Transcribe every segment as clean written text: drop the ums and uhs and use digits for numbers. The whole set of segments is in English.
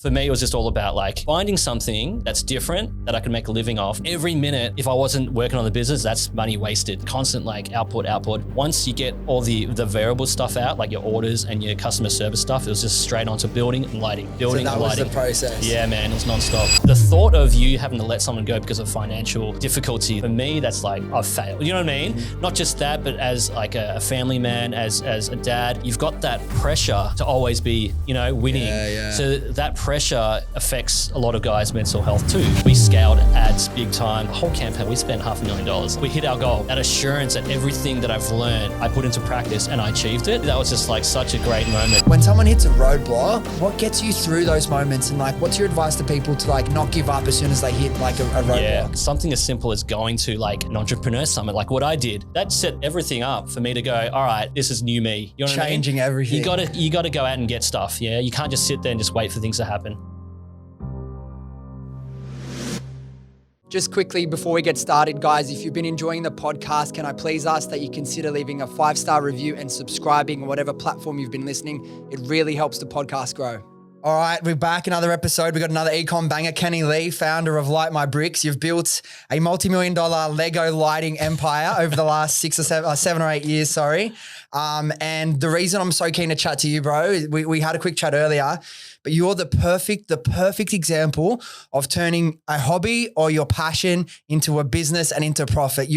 For me, it was just all about like finding something that's different that I can make a living off. Every minute, if I wasn't working on the business, that's money wasted. Constant like output. Once you get all the variable stuff out, like your orders and your customer service stuff, it was just straight onto building and lighting, building and lighting. So that was the process. Yeah, man, it was nonstop. The thought of you having to let someone go because of financial difficulty, for me, that's like, I've failed. You know what I mean? Mm-hmm. Not just that, but as like a family man, as a dad, you've got that pressure to always be, winning. Yeah. So that pressure affects a lot of guys' mental health too. We scaled ads big time. The whole campaign, we spent $500,000. We hit our goal. That assurance that everything that I've learned, I put into practice and I achieved it. That was just like such a great moment. When someone hits a roadblock, what gets you through those moments? And like, what's your advice to people to like not give up as soon as they hit like a roadblock? Yeah, something as simple as going to like an entrepreneur summit, like what I did, that set everything up for me to go, all right, this is new me. You know what I mean? Changing everything. You gotta go out and get stuff. Yeah, you can't just sit there and just wait for things to happen. Just quickly before we get started, guys, if you've been enjoying the podcast, can I please ask that you consider leaving a 5-star review and subscribing on whatever platform you've been listening? It really helps the podcast grow. All right, we're back. Another episode. We got another ecom banger. Kenny Lee, founder of Light My Bricks. You've built a multi-million-dollar Lego lighting empire over the last 7 or 8 years. And the reason I'm so keen to chat to you, bro, we had a quick chat earlier, but you're the perfect example of turning a hobby or your passion into a business and into profit.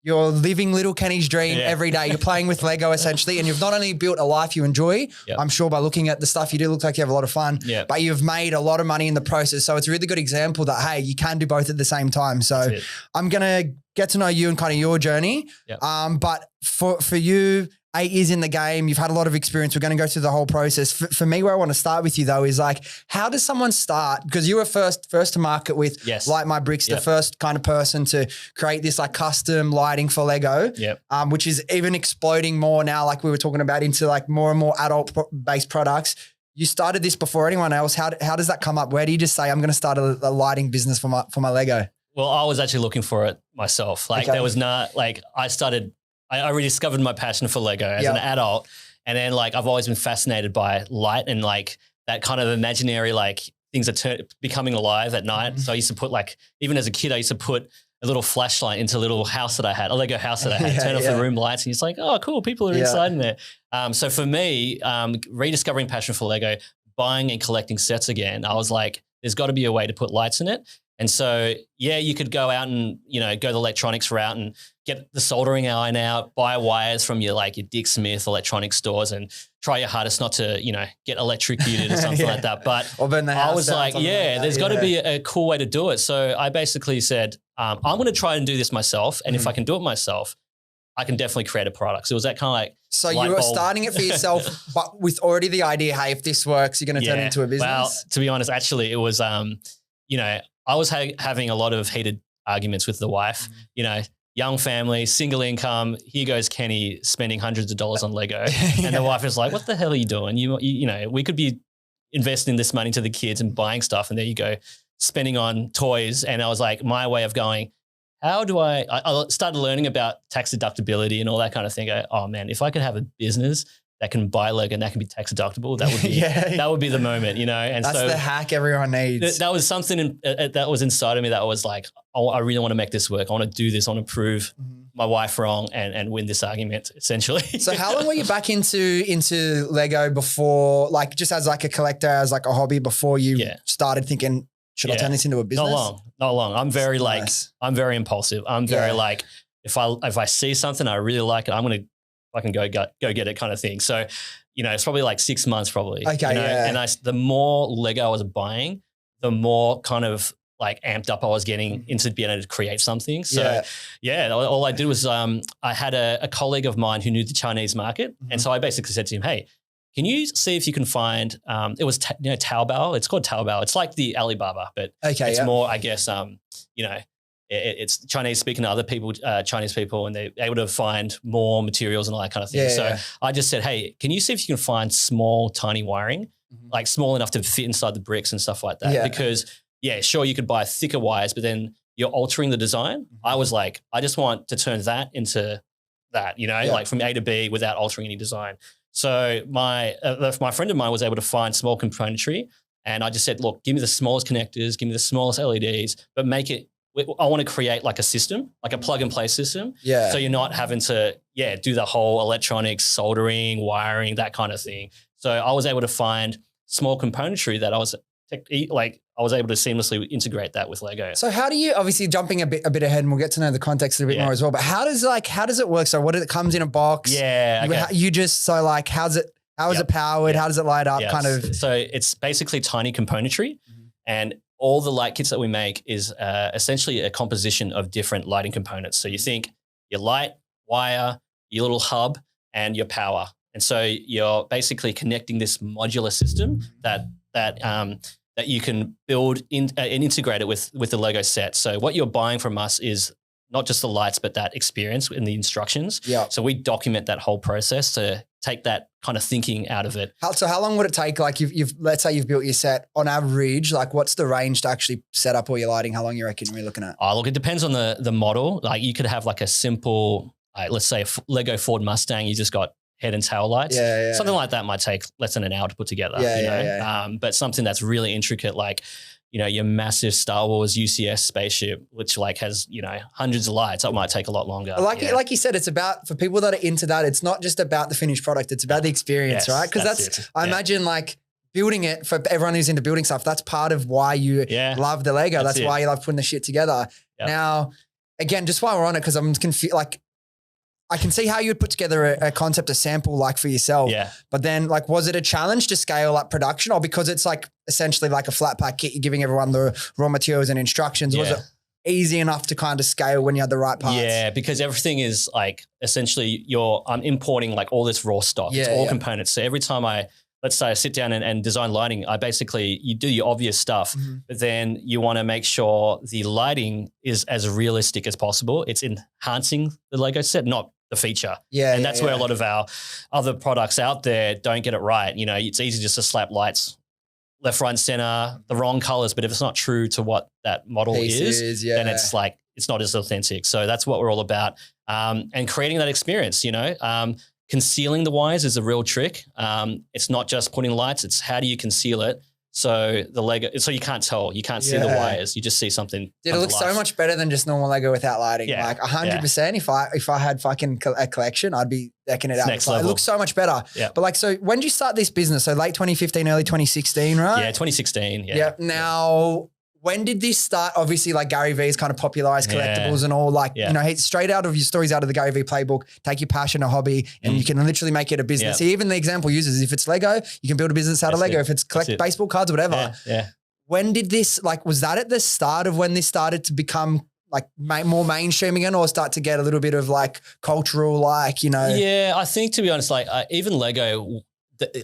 You're living little Kenny's dream every day. You're playing with Lego essentially, and you've not only built a life you enjoy, I'm sure by looking at the stuff you do, looks like you have a lot of fun, but you've made a lot of money in the process. So it's a really good example that, hey, you can do both at the same time. So I'm going to get to know you and kind of your journey. But for you, 8 years in the game, you've had a lot of experience. We're going to go through the whole process. For me, where I want to start with you though is like, how does someone start? Because you were first to market with Light My Bricks, the first kind of person to create this like custom lighting for Lego, which is even exploding more now, like we were talking about, into like more and more adult-based products. You started this before anyone else. How does that come up? Where do you just say, I'm going to start a lighting business for my Lego? Well, I was actually looking for it myself. Like there was not like I rediscovered my passion for Lego as an adult. And then like, I've always been fascinated by light and like that kind of imaginary, like things are becoming alive at night. So I used to put like, even as a kid, I used to put a little flashlight into a little house that I had, a Lego house that I had, turn off the room lights. And it's like, oh, cool. People are inside in there. So for me, rediscovering passion for Lego, buying and collecting sets again, I was like, there's got to be a way to put lights in it. And so, you could go out and, go the electronics route and get the soldering iron out, buy wires from your Dick Smith electronic stores and try your hardest not to, get electrocuted or something like that. But I was like, there's got to be a cool way to do it. So I basically said, I'm going to try and do this myself. And if I can do it myself, I can definitely create a product. So it was that kind of like. So you were starting it for yourself, but with already the idea, hey, if this works, you're going to turn it into a business? Well, to be honest, actually, it was, I was having a lot of heated arguments with the wife, young family, single income. Here goes Kenny spending hundreds of dollars on Lego. And the wife is like, what the hell are you doing? We could be investing this money to the kids and buying stuff. And there you go, spending on toys. And I was like, my way of going, how do I started learning about tax deductibility and all that kind of thing. Oh man, if I could have a business that can buy Lego and that can be tax deductible, that would be that would be the moment, And that's the hack everyone needs. That was something that was inside of me that was like, oh, I really want to make this work. I want to do this. I want to prove my wife wrong and win this argument, essentially. So how long were you back into Lego before, like just as like a collector, as like a hobby, before you started thinking, should I turn this into a business? Not long. I'm very I'm very impulsive. I'm very like, if I see something I really like it, I can go get it kind of thing. So, it's probably like 6 months probably. Okay, And the more Lego I was buying, the more kind of like amped up I was getting into being able to create something. So all I did was I had a colleague of mine who knew the Chinese market. And so I basically said to him, hey, can you see if you can find, it was, Taobao. It's called Taobao. It's like the Alibaba, but it's more, I guess, it's Chinese speaking to other people, Chinese people, and they're able to find more materials and all that kind of thing. I just said, hey, can you see if you can find small, tiny wiring, like small enough to fit inside the bricks and stuff like that? Because sure, you could buy thicker wires, but then you're altering the design. I was like, I just want to turn that into that, like from A to B without altering any design. So my friend of mine was able to find small componentry And I just said, look, give me the smallest connectors, give me the smallest LEDs, but make it, I want to create like a system, like a plug and play system. Yeah. So you're not having to, do the whole electronics, soldering, wiring, that kind of thing. So I was able to find small componentry that I was able to seamlessly integrate that with Lego. So how do you, obviously jumping a bit ahead, and we'll get to know the context a bit more as well, but how does it work? So it comes in a box? Yeah. Okay. How is it powered? How does it light up? Yes. Kind of. So it's basically tiny componentry, and all the light kits that we make is essentially a composition of different lighting components. So you think your light, wire, your little hub, and your power. And so you're basically connecting this modular system that you can build and integrate it with the Lego set. So what you're buying from us is not just the lights, but that experience in the instructions. Yeah. So we document that whole process to take that kind of thinking out of it. So how long would it take? Like let's say you've built your set on average, like what's the range to actually set up all your lighting? How long you reckon we're looking at? Oh, look, it depends on the model. Like you could have like a simple, let's say a Lego Ford Mustang, you just got head and tail lights. Yeah. Something like that might take less than an hour to put together. But something that's really intricate, like, your massive Star Wars UCS spaceship, which like has, hundreds of lights, that might take a lot longer. Like you said, it's about, for people that are into that, it's not just about the finished product, it's about the experience, right? Because I imagine like building it, for everyone who's into building stuff, that's part of why you love the Lego. That's why you love putting the shit together. Yep. Now, again, just while we're on it, because I'm confused, like, I can see how you would put together a concept, a sample like for yourself. Yeah. But then like, was it a challenge to scale up production, or because it's like essentially like a flat pack kit, you're giving everyone the raw materials and instructions? Was it easy enough to kind of scale when you had the right parts? Yeah, because everything is like essentially I'm importing like all this raw stock. It's all components. So every time let's say I sit down and design lighting, you do your obvious stuff, but then you want to make sure the lighting is as realistic as possible. It's enhancing the Lego set, not the feature. And that's where a lot of our other products out there don't get it right. It's easy just to slap lights left, right, and center, the wrong colors, but if it's not true to what that model is, then it's like, it's not as authentic. So that's what we're all about. And creating that experience, concealing the wires is a real trick. It's not just putting lights, it's how do you conceal it? So you can't tell, you can't see the wires, you just see something. Dude, it looks so much better than just normal Lego without lighting. Yeah. Like 100%. If I had fucking a collection, I'd be decking it out. Next level. It looks so much better. Yeah. But like, so when did you start this business? So late 2015, early 2016, right? Yeah, 2016. Yeah. Yep. Now, when did this start? Obviously, like Gary Vee's kind of popularized collectibles and all, like, straight out of your stories, out of the Gary Vee playbook, take your passion, a hobby, and you can literally make it a business. Yeah. Even the example uses, if it's Lego, you can build a business out of Lego. If it's collect baseball cards or whatever. Yeah. When did this, like, was that at the start of when this started to become like more mainstream again, or start to get a little bit of like cultural, like, Yeah, I think, to be honest, like even Lego,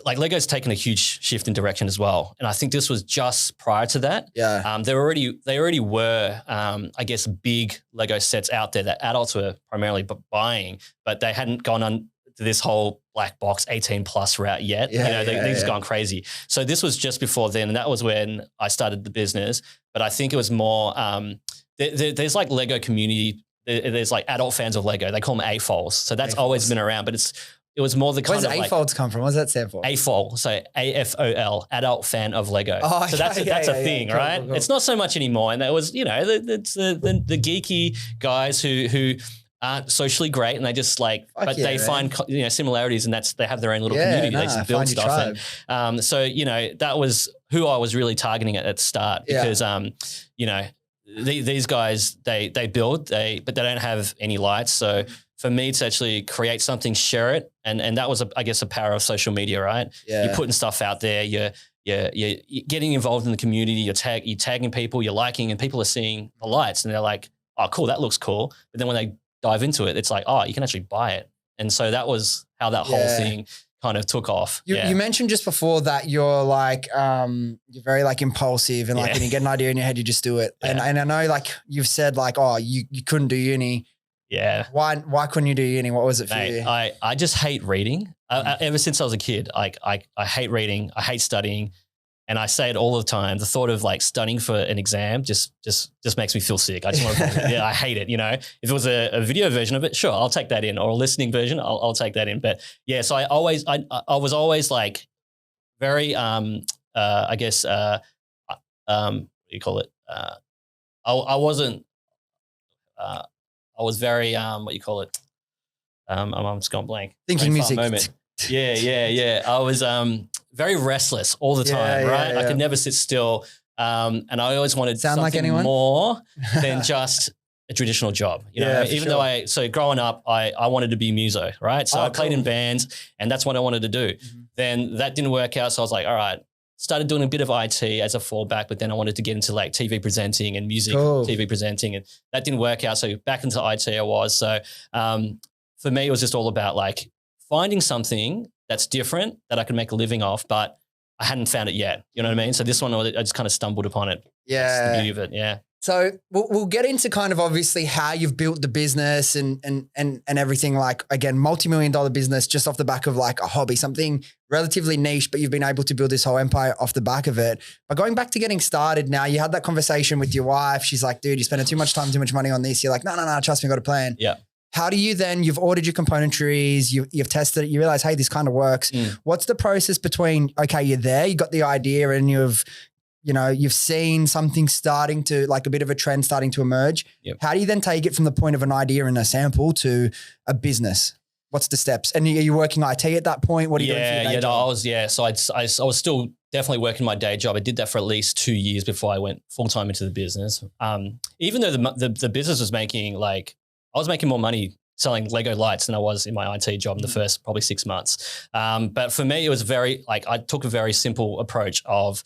Lego's taken a huge shift in direction as well. And I think this was just prior to that. Yeah. They already were, I guess, big Lego sets out there that adults were primarily buying, but they hadn't gone on to this whole black box 18 plus route yet. They've gone crazy. So this was just before then. And that was when I started the business. But I think it was more, there's like Lego community. There's like adult fans of Lego. They call them AFOLs. So that's always been around, but it was more the kind of like— Where's AFOLs come from? What does that stand for? AFOL, so AFOL, adult fan of Lego. Oh, so that's a thing, right? Cool. It's not so much anymore. And that was, it's the geeky guys who aren't socially great, and they just like, they find similarities, and they have their own little community. They just build stuff. And, so that was who I was really targeting at the start, because these guys they build, but they don't have any lights. So for me to actually create something, share it, and that was I guess a power of social media, right? Yeah. You're putting stuff out there. You're getting involved in the community. You're tagging people. You're liking, and people are seeing the lights, and they're like, "Oh, cool, that looks cool." But then when they dive into it, it's like, "Oh, you can actually buy it." And so that was how that whole thing kind of took off. You mentioned just before that you're like, you're very like impulsive, and like when you get an idea in your head, you just do it. And I know like you've said like, oh, you couldn't do uni. Yeah. Why couldn't you do uni? What was it for you? I just hate reading. Ever since I was a kid, I hate reading. I hate studying. And I say it all the time. The thought of like studying for an exam just makes me feel sick. I just want to, I hate it. If it was a video version of it, sure, I'll take that in, or a listening version, I'll take that in. But yeah, so I was always like very I guess, what do you call it? I wasn't, I was very, what you call it? I'm just gone blank. Thinking music. Moment. Yeah. I was very restless all the time, right? I could never sit still. And I always wanted something more than just a traditional job. You know, even though so growing up, I wanted to be muso, right? So I played in bands and that's what I wanted to do. Then that didn't work out. So I was like, all right, started doing a bit of IT as a fallback, but then I wanted to get into like TV presenting and music, TV presenting, and that didn't work out. So back into IT I was. So for me, it was just all about like finding something that's different that I could make a living off, but I hadn't found it yet. You know what I mean? So this one, I just kind of stumbled upon it. Yeah. That's the beauty of it. Yeah. So we'll get into kind of obviously how you've built the business and everything, like, again, multi-million-dollar business just off the back of like a hobby, something relatively niche, but you've been able to build this whole empire off the back of it. But going back to getting started now, you had that conversation with your wife. She's like, dude, you're spending too much time, too much money on this. You're like, no, trust me, I got a plan. Yeah. How do you then, you've ordered your componentries, you've tested it, you realize, hey, this kind of works. What's the process between, okay, you're there, you got the idea and you've seen something starting to, like a bit of a trend starting to emerge. Yep. How do you then take it from the point of an idea and a sample to a business? What's the steps? And are you working IT at that point? What are you doing for your day job? So I was still definitely working my day job. I did that for at least 2 years before I went full time into the business. Even though the business was making like, I was making more money selling Lego lights than I was in my IT job in the first probably 6 months. But for me, it was I took a very simple approach of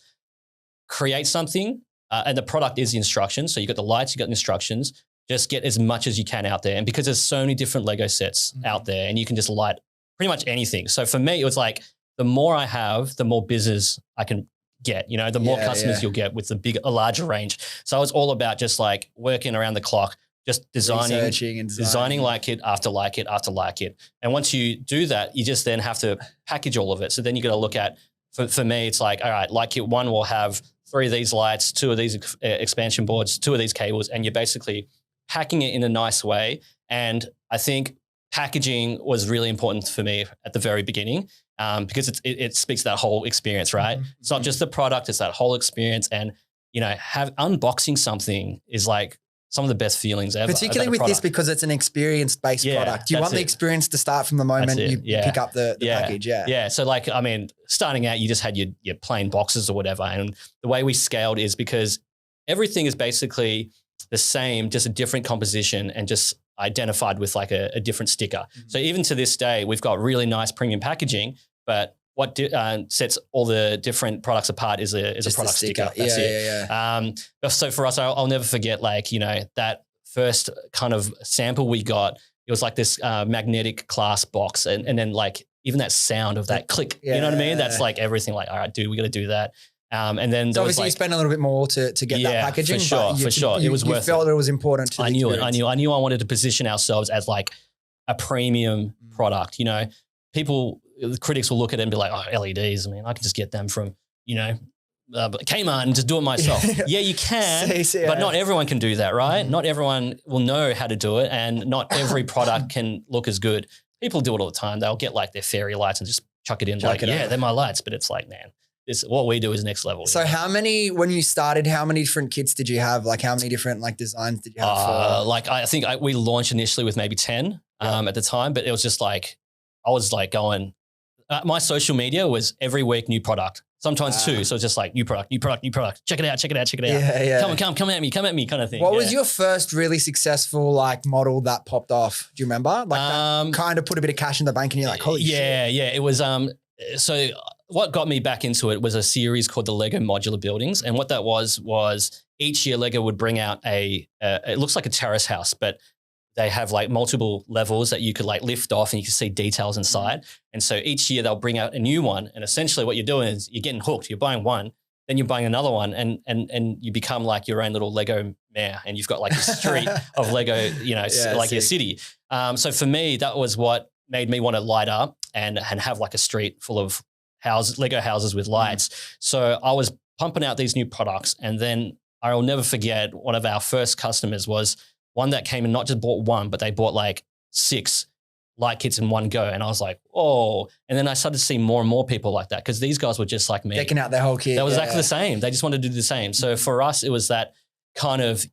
create something and the product is the instructions. So you got the lights, you got the instructions, just get as much as you can out there. And because there's so many different Lego sets out there and you can just light pretty much anything. So for me, it was like, the more I have, the more business I can get, the more customers you'll get with a larger range. So I was all about just like working around the clock, just designing like kit after like it after like it. And once you do that, you just then have to package all of it. So then you got to look at, for me, it's like, all right, like kit one will have 3 of these lights, 2 of these expansion boards, 2 of these cables, and you're basically packing it in a nice way. And I think packaging was really important for me at the very beginning because it speaks to that whole experience, right? It's not just the product, it's that whole experience. And, unboxing something is like some of the best feelings ever. Particularly with this, because it's an experience-based product. You want the experience to start from the moment you pick up the package. Yeah. So like, starting out, you just had your plain boxes or whatever. And the way we scaled is because everything is basically the same, just a different composition and just identified with like a different sticker. So even to this day, we've got really nice premium packaging, but what sets all the different products apart is a product sticker. That's it. So for us, I'll never forget that first kind of sample we got. It was like this magnetic glass box, and then like even that sound of that click. You know what I mean? That's like everything. Like, all right, dude, we got to do that. And then so obviously you spend a little bit more to get that packaging. For sure. It was worth it. You felt it was important to the experience. I knew I wanted to position ourselves as like a premium product. The critics will look at it and be like, oh, LEDs. I can just get them from, Kmart and just do it myself. Yeah, you can, but not everyone can do that, right? Not everyone will know how to do it, and not every product can look as good. People do it all the time. They'll get like their fairy lights and just chuck it in. They're my lights. But it's like, man, what we do is next level. So when you started, how many different kits did you have? Like how many different designs did you have for? I think we launched initially with maybe 10 at the time, but it was just like, I was like going, my social media was every week new product, sometimes 2. So it's just like new product. Check it out. Yeah. Come at me kind of thing. What was your first really successful model that popped off? Do you remember? That kind of put a bit of cash in the bank and you're like, holy shit. Yeah. It was, so what got me back into it was a series called the Lego Modular Buildings. And what that was each year Lego would bring out it looks like a terrace house, but they have like multiple levels that you could like lift off and you can see details inside. And so each year they'll bring out a new one. And essentially what you're doing is you're getting hooked. You're buying one, then you're buying another one and you become like your own little Lego mayor and you've got like a street of Lego, like your city. So for me, that was what made me want to light up and have like a street full of Lego houses with lights. So I was pumping out these new products. And then I'll never forget, one of our first customers was one that came and not just bought one, but they bought like 6 light kits in one go. And I was like, oh. And then I started to see more and more people like that because these guys were just like me. Decking out their whole kit. They were exactly the same. They just wanted to do the same. So for us, it was that kind of,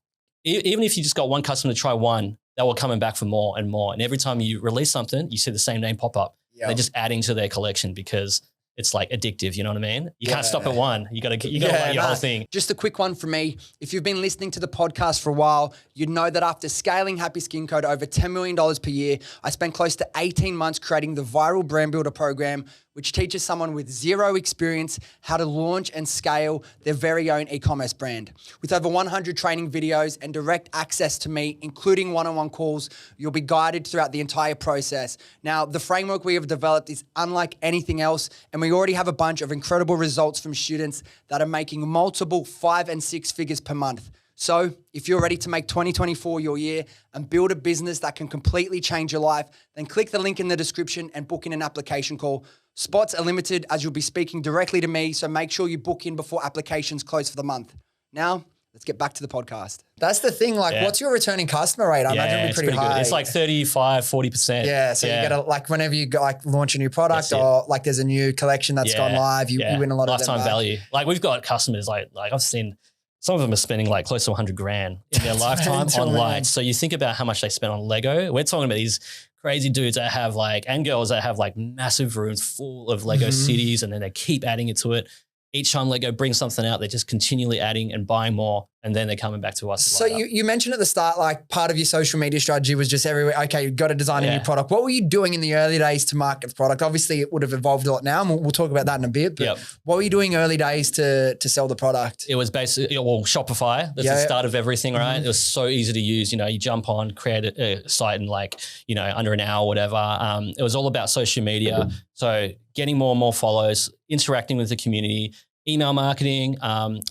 even if you just got one customer to try one, they were coming back for more and more. And every time you release something, you see the same name pop up. Yep. They're just adding to their collection because it's like addictive, you know what I mean? You can't stop at one. You got to like your whole thing. Just a quick one from me. If you've been listening to the podcast for a while, you'd know that after scaling Happy Skin Co to over $10 million per year, I spent close to 18 months creating the Viral Brand Builder program, which teaches someone with zero experience how to launch and scale their very own e-commerce brand. With over 100 training videos and direct access to me, including one-on-one calls, you'll be guided throughout the entire process. Now, the framework we have developed is unlike anything else, and we already have a bunch of incredible results from students that are making multiple 5 and 6 figures per month. So if you're ready to make 2024 your year and build a business that can completely change your life, then click the link in the description and book in an application call. Spots are limited as you'll be speaking directly to me, so make sure you book in before applications close for the month. Now, let's get back to the podcast. That's the thing, like what's your returning customer rate? I imagine it'd be pretty high. Good. It's like 35, 40%. Yeah, so you get like whenever you go, like launch a new product or like there's a new collection that's gone live, you win a lot of lifetime value. Like we've got customers like I've seen some of them are spending like close to 100 grand in their lifetime on lights. So you think about how much they spend on Lego. We're talking about these crazy dudes that have like, and girls that have like massive rooms full of Lego cities, and then they keep adding it to it. Each time Lego brings something out, they're just continually adding and buying more, and then they're coming back to us. So you mentioned at the start, like part of your social media strategy was just everywhere. Okay, you've got to design a new product. What were you doing in the early days to market the product? Obviously, it would have evolved a lot now, and we'll talk about that in a bit. But what were you doing early days to sell the product? It was basically, Shopify. That's the start of everything, right? It was so easy to use. You know, you jump on, create a site in like, under an hour, whatever. It was all about social media. So getting more and more follows, interacting with the community. Email marketing.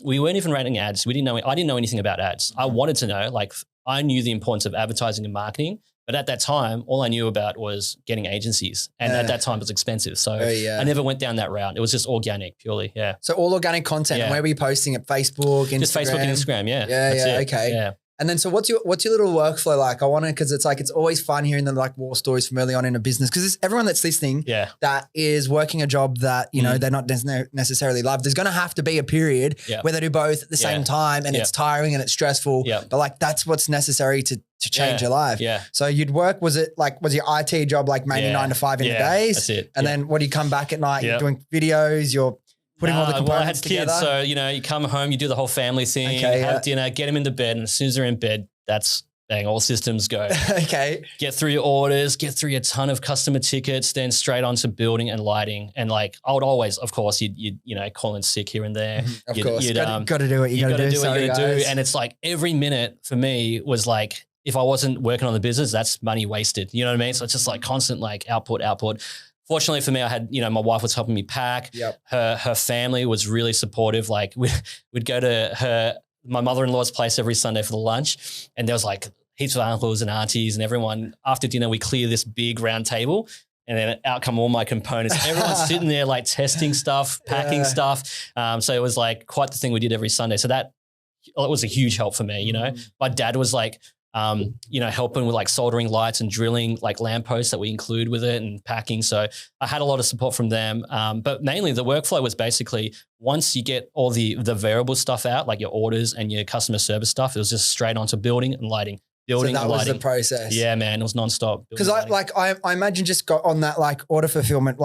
We weren't even running ads. I didn't know anything about ads. I wanted to know, like I knew the importance of advertising and marketing, but at that time, all I knew about was getting agencies. And at that time it was expensive. So I never went down that route. It was just organic purely. Yeah. So all organic content. And where were you posting it? Facebook, Instagram? Just Facebook and Instagram. Yeah. Yeah. Okay. Yeah. And then, so what's your little workflow like? I want to, because it's like, it's always fun hearing the like war stories from early on in a business, because everyone that's listening that is working a job that, they're not necessarily love. There's going to have to be a period where they do both at the same time, and it's tiring and it's stressful, but like, that's what's necessary to change your life. Yeah. So you'd work, was your IT job like mainly 9 to 5 in the days? That's it. And then what do you come back at night? You're doing videos, you're putting all the components together. I had kids, so you come home, you do the whole family thing, have dinner, get them into bed, and as soon as they're in bed, that's bang, all systems go. Okay. Get through your orders, get through a ton of customer tickets, then straight on to building and lighting. And like I would always, of course, you'd call in sick here and there. Of course, got to do what you got to do. And it's like every minute for me was like, if I wasn't working on the business, that's money wasted. You know what I mean? So it's just like constant like output. Fortunately for me, I had, my wife was helping me pack. Yep. Her family was really supportive. Like we'd go to my mother-in-law's place every Sunday for the lunch, and there was like heaps of uncles and aunties and everyone. After dinner, we clear this big round table, and then out come all my components. Everyone's sitting there like testing stuff, packing stuff. So it was like quite the thing we did every Sunday. So it was a huge help for me. My dad was like, helping with like soldering lights and drilling like lampposts that we include with it and packing. So I had a lot of support from them. But mainly the workflow was basically once you get all the variable stuff out, like your orders and your customer service stuff, it was just straight onto building and lighting. So that was the process. Yeah, man, it was nonstop. Because I imagine just got on that like order fulfillment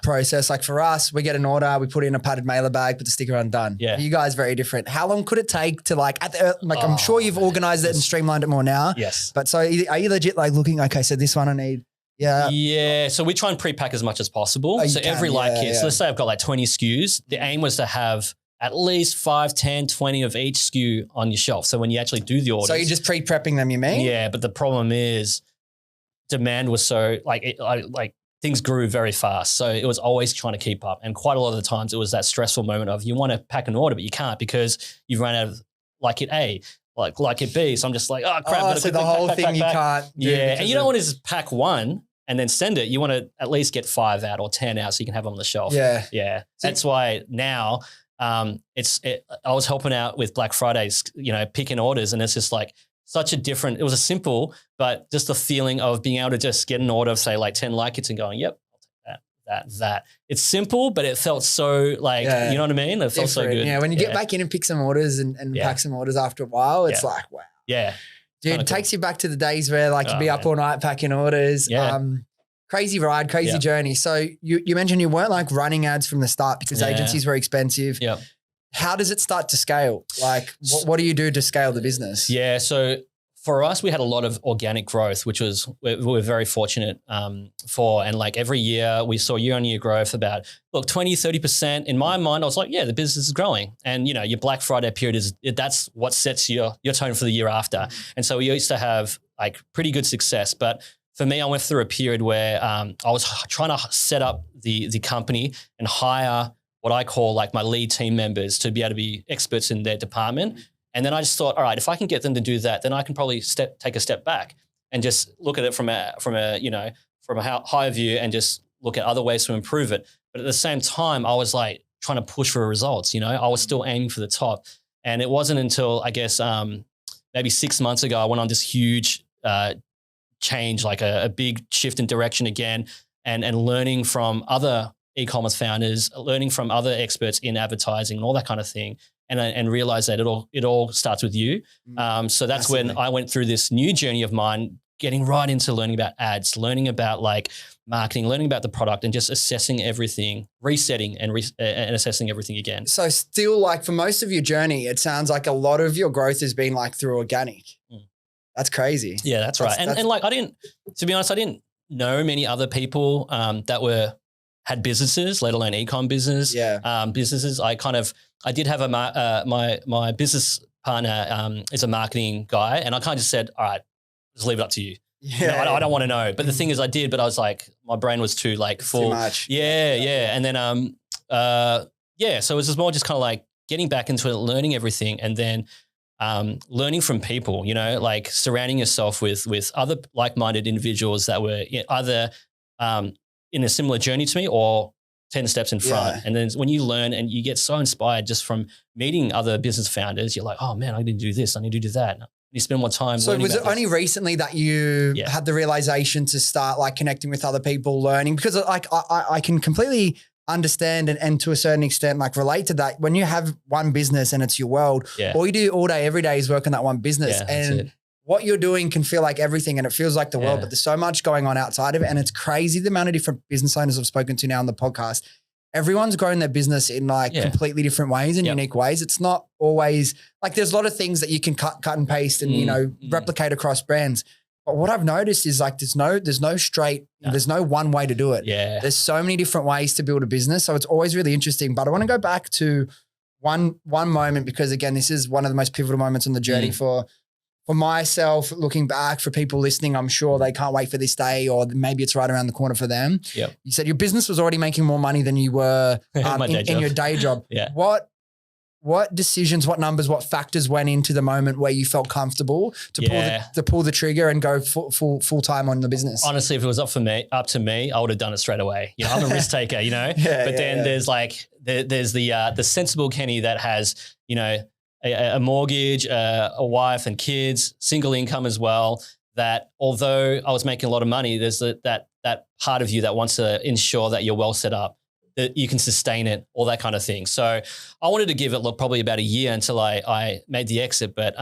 process. Like for us, we get an order, we put it in a padded mailer bag, put the sticker on, done. Yeah. For you guys, very different. How long could it take to like I'm sure you've organized it and streamlined it more now. Yes. But so are you legit like looking? Okay, so this one I need. Yeah. Yeah. So we try and pre-pack as much as possible. So every light kit. So let's say I've got like 20 SKUs. The aim was to have at least 5, 10, 20 of each SKU on your shelf. So when you actually do the orders. So you're just pre-prepping them, you mean? Yeah, but the problem is demand was so things grew very fast. So it was always trying to keep up. And quite a lot of the times it was that stressful moment of you want to pack an order, but you can't because you've run out of like it A, like it B. So I'm just like, oh crap. So the whole thing you can't do. Yeah. And you don't want to just pack one and then send it. You want to at least get 5 out or 10 out so you can have them on the shelf. Yeah. Yeah. That's why now I was helping out with Black Fridays, picking orders, and it's just like such a different, it was a simple, but just the feeling of being able to just get an order of say like 10 like kits and going, yep, I'll take that. It's simple, but it felt so like, you know what I mean? It felt so good. Yeah, when you get back in and pick some orders and pack some orders after a while, it's like, wow. Yeah. Dude, it takes you back to the days where like you'd be up all night packing orders. Yeah. Crazy ride, crazy journey. So you mentioned you weren't like running ads from the start because agencies were expensive. Yeah. How does it start to scale? Like what do you do to scale the business? Yeah. So for us, we had a lot of organic growth, which was, we're very fortunate for. And like every year we saw year-on-year growth about, 20, 30%. In my mind, I was like, yeah, the business is growing. And, you know, your Black Friday period that's what sets your tone for the year after. And so we used to have like pretty good success. But for me, I went through a period where I was trying to set up the company and hire what I call like my lead team members to be able to be experts in their department. And then I just thought, all right, if I can get them to do that, then I can probably take a step back and just look at it from a higher view and just look at other ways to improve it. But at the same time, I was like trying to push for results. You know, I was still aiming for the top, and it wasn't until I guess maybe 6 months ago I went on this huge change, like a big shift in direction again, and learning from other e-commerce founders, learning from other experts in advertising and all that kind of thing. And realize that it all starts with you. So that's when I went through this new journey of mine, getting right into learning about ads, learning about like marketing, learning about the product, and just assessing everything, resetting and assessing everything again. So still, like for most of your journey, it sounds like a lot of your growth has been like through organic. That's crazy. Yeah, that's right. And like to be honest, I didn't know many other people that had businesses, let alone e-com businesses. I did have my business partner is a marketing guy, and I kind of just said, all right, just leave it up to you. Yeah. I don't want to know. But the thing is I did, but I was like, my brain was too like full. Too much. Yeah. And then, so it was more just kind of like getting back into it, learning everything, and then learning from people, you know, like surrounding yourself with other like-minded individuals that were either in a similar journey to me or 10 steps in front. Yeah. And then when you learn and you get so inspired just from meeting other business founders, you're like, oh man, I need to do this. I need to do that. You spend more time. So was it only recently that you had the realization to start like connecting with other people, learning? Because like I can completely understand and to a certain extent like relate to that. When you have one business and it's your world, all you do all day, every day is work on that one business. And what you're doing can feel like everything and it feels like the world, but there's so much going on outside of it. And it's crazy the amount of different business owners I've spoken to now on the podcast. Everyone's grown their business in like completely different ways and unique ways. It's not always like there's a lot of things that you can cut and paste and, replicate across brands. But what I've noticed is like there's no one way to do it. Yeah. There's so many different ways to build a business. So it's always really interesting. But I want to go back to one moment because again, this is one of the most pivotal moments on the journey for myself, looking back, for people listening, I'm sure they can't wait for this day, or maybe it's right around the corner for them. Yep. You said your business was already making more money than you were in your day job. Yeah. What decisions, what numbers, what factors went into the moment where you felt comfortable to pull the trigger and go full time on the business? Honestly, if it was up to me, I would have done it straight away. You know, I'm a risk taker, you know. There's like there's the sensible Kenny that has, you know, a mortgage, a wife and kids, single income as well, that although I was making a lot of money, there's that part of you that wants to ensure that you're well set up, that you can sustain it, all that kind of thing. So I wanted to give it probably about a year until I made the exit, but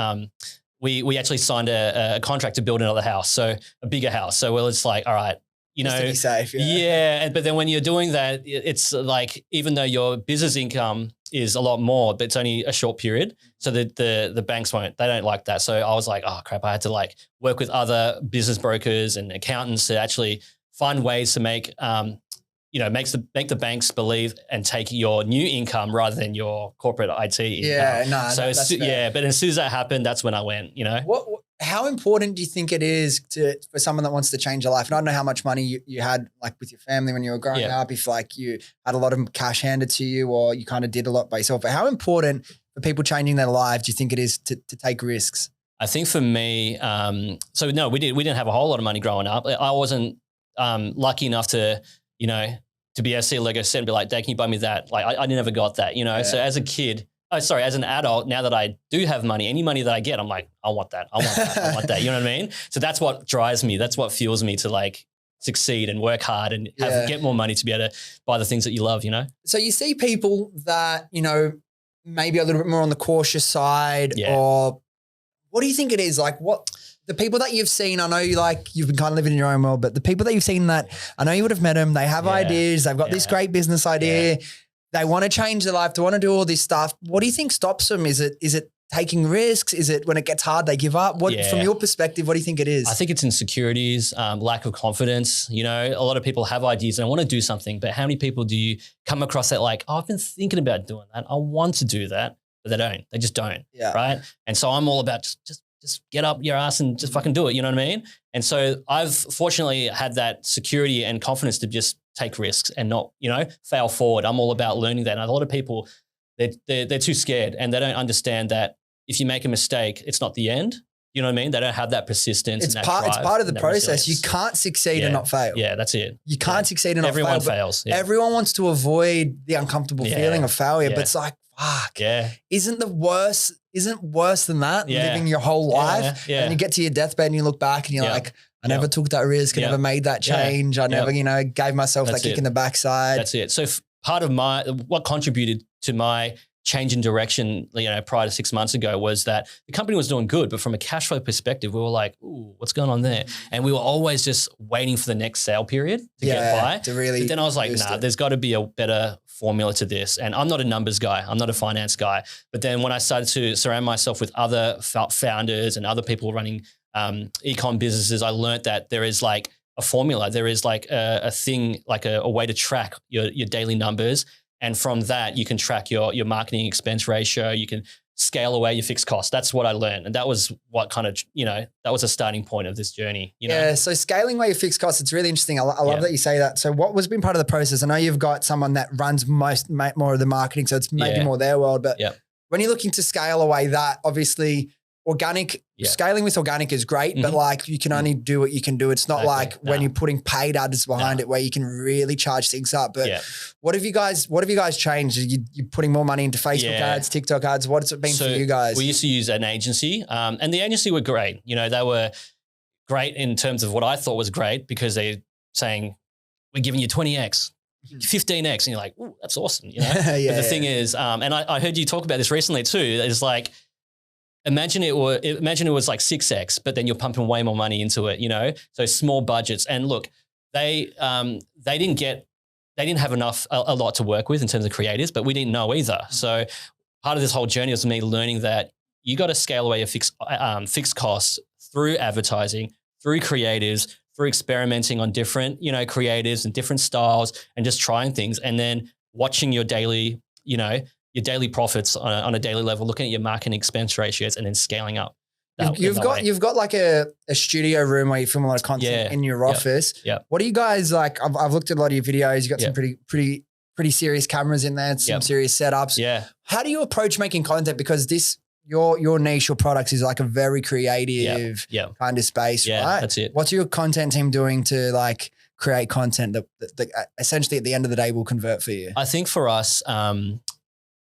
we actually signed a contract to build another house, so a bigger house. So it's like, all right, you know, just to be safe. But then when you're doing that, it's like, even though your business income is a lot more, but it's only a short period. So the banks they don't like that. So I was like, oh crap, I had to like work with other business brokers and accountants to actually find ways to make make the banks believe and take your new income rather than your corporate IT income. Yeah, no. So but as soon as that happened, that's when I went, you know. How important do you think it is for someone that wants to change their life? And I don't know how much money you had like with your family when you were growing up, if like you had a lot of cash handed to you or you kind of did a lot by yourself. But how important for people changing their lives do you think it is to take risks? I think for me, so no, we didn't have a whole lot of money growing up. I wasn't lucky enough to, you know, to be able to see a Lego set and be like, Dad, can you buy me that? Like I never got that, you know. So as a kid, as an adult, now that I do have money, any money that I get, I'm like, I want that. I want that. I want that. You know what I mean? So that's what drives me. That's what fuels me to like succeed and work hard and get more money to be able to buy the things that you love, you know? So you see people that, you know, maybe a little bit more on the cautious side or what do you think it is? Like what the people that you've seen, I know you've been kind of living in your own world, but the people that you've seen that I know you would have met them, they have ideas, they've got this great business idea. They want to change their life. They want to do all this stuff. What do you think stops them? Is it taking risks? Is it when it gets hard, they give up? From your perspective, what do you think it is? I think it's insecurities, lack of confidence. You know, a lot of people have ideas and want to do something, but how many people do you come across that like, oh, I've been thinking about doing that. I want to do that, but they don't. They just don't. Yeah. Right. And so I'm all about just get up your ass and just fucking do it. You know what I mean? And so I've fortunately had that security and confidence to just take risks and not, you know, fail forward. I'm all about learning that. And a lot of people, they're too scared and they don't understand that if you make a mistake, it's not the end. You know what I mean? They don't have that persistence. It's and that drive. It's part of the process. Resilience. You can't succeed and not fail. Yeah, that's it. You can't succeed and not fail. Everyone fails. Yeah. Everyone wants to avoid the uncomfortable feeling of failure, but it's like, fuck. Yeah. Isn't worse than that living your whole life? And you get to your deathbed and you look back and you're like, I never took that risk. I never made that change. I never, you know, gave myself that kick in the backside. That's it. So part of what contributed to my change in direction, you know, prior to 6 months ago was that the company was doing good, but from a cash flow perspective, we were like, ooh, what's going on there? And we were always just waiting for the next sale period to get by. But then I was like, nah, there's got to be a better formula to this. And I'm not a numbers guy. I'm not a finance guy. But then when I started to surround myself with other founders and other people running e-com businesses, I learned that there is like a formula. There is like a thing, like a way to track your daily numbers. And from that, you can track your marketing expense ratio. You can scale away your fixed costs. That's what I learned. And that was what kind of, you know, that was a starting point of this journey. You know? Yeah. So scaling away your fixed costs, it's really interesting. I love that you say that. So what was been part of the process? I know you've got someone that runs more of the marketing, so it's maybe more their world. But when you're looking to scale away that, obviously scaling with organic is great, but like you can only do what you can do. It's not like when you're putting paid ads behind it where you can really charge things up. But what have you guys changed? You're putting more money into Facebook ads, TikTok ads. What's it been for you guys? We used to use an agency and the agency were great. You know, they were great in terms of what I thought was great because they're saying, we're giving you 20X. 15X and you're like, ooh, that's awesome. You know? But the thing is, and I heard you talk about this recently too, it's like, Imagine it was like 6X, but then you're pumping way more money into it, you know? So small budgets. And look, they didn't have a lot to work with in terms of creators, but we didn't know either. So part of this whole journey was me learning that you got to scale away your fixed costs through advertising, through creatives, through experimenting on different, you know, creatives and different styles and just trying things. And then watching your daily, you know, your daily profits on a daily level, looking at your marketing expense ratios and then scaling up. You've got like a studio room where you film a lot of content in your office. Yeah. What do you guys like? I've looked at a lot of your videos. You got some pretty serious cameras in there, some serious setups. Yeah. How do you approach making content? Because your niche, your products is like a very creative kind of space, right? That's it. What's your content team doing to like create content that essentially at the end of the day will convert for you? I think for us,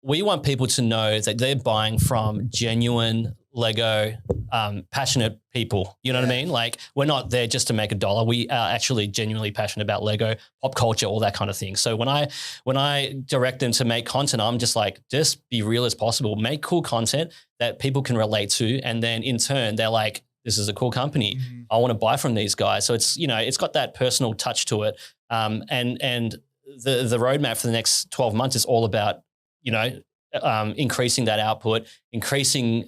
we want people to know that they're buying from genuine Lego, passionate people. You know what I mean? Like we're not there just to make a dollar. We are actually genuinely passionate about Lego, pop culture, all that kind of thing. So when I direct them to make content, I'm just like, just be real as possible. Make cool content that people can relate to. And then in turn, they're like, this is a cool company. Mm-hmm. I want to buy from these guys. So it's, you know, it's got that personal touch to it. And the roadmap for the next 12 months is all about, you know, increasing that output, increasing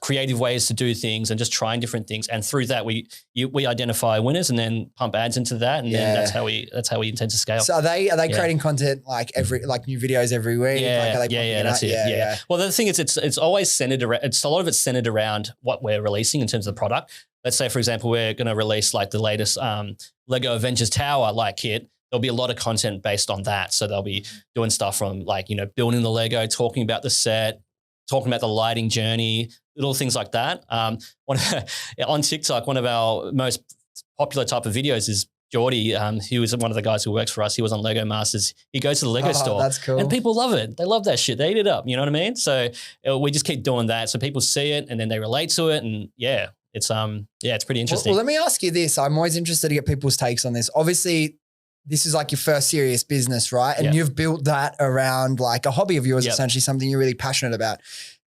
creative ways to do things and just trying different things. And through that, we identify winners and then pump ads into that. And then that's how we intend to scale. So are they creating content like new videos every week? That's it. Yeah. Well, the thing is, it's always centered around, a lot of it's centered around what we're releasing in terms of the product. Let's say, for example, we're going to release like the latest Lego Avengers Tower like kit. There'll be a lot of content based on that. So they'll be doing stuff from like, you know, building the Lego, talking about the set, talking about the lighting journey, little things like that. On TikTok, one of our most popular type of videos is Geordie, he was one of the guys who works for us. He was on Lego Masters. He goes to the Lego store. That's cool. And people love it. They love that shit. They eat it up. You know what I mean? So we just keep doing that. So people see it and then they relate to it. And it's pretty interesting. Well, let me ask you this. I'm always interested to get people's takes on this. Obviously, this is like your first serious business, right? And you've built that around like a hobby of yours, essentially something you're really passionate about.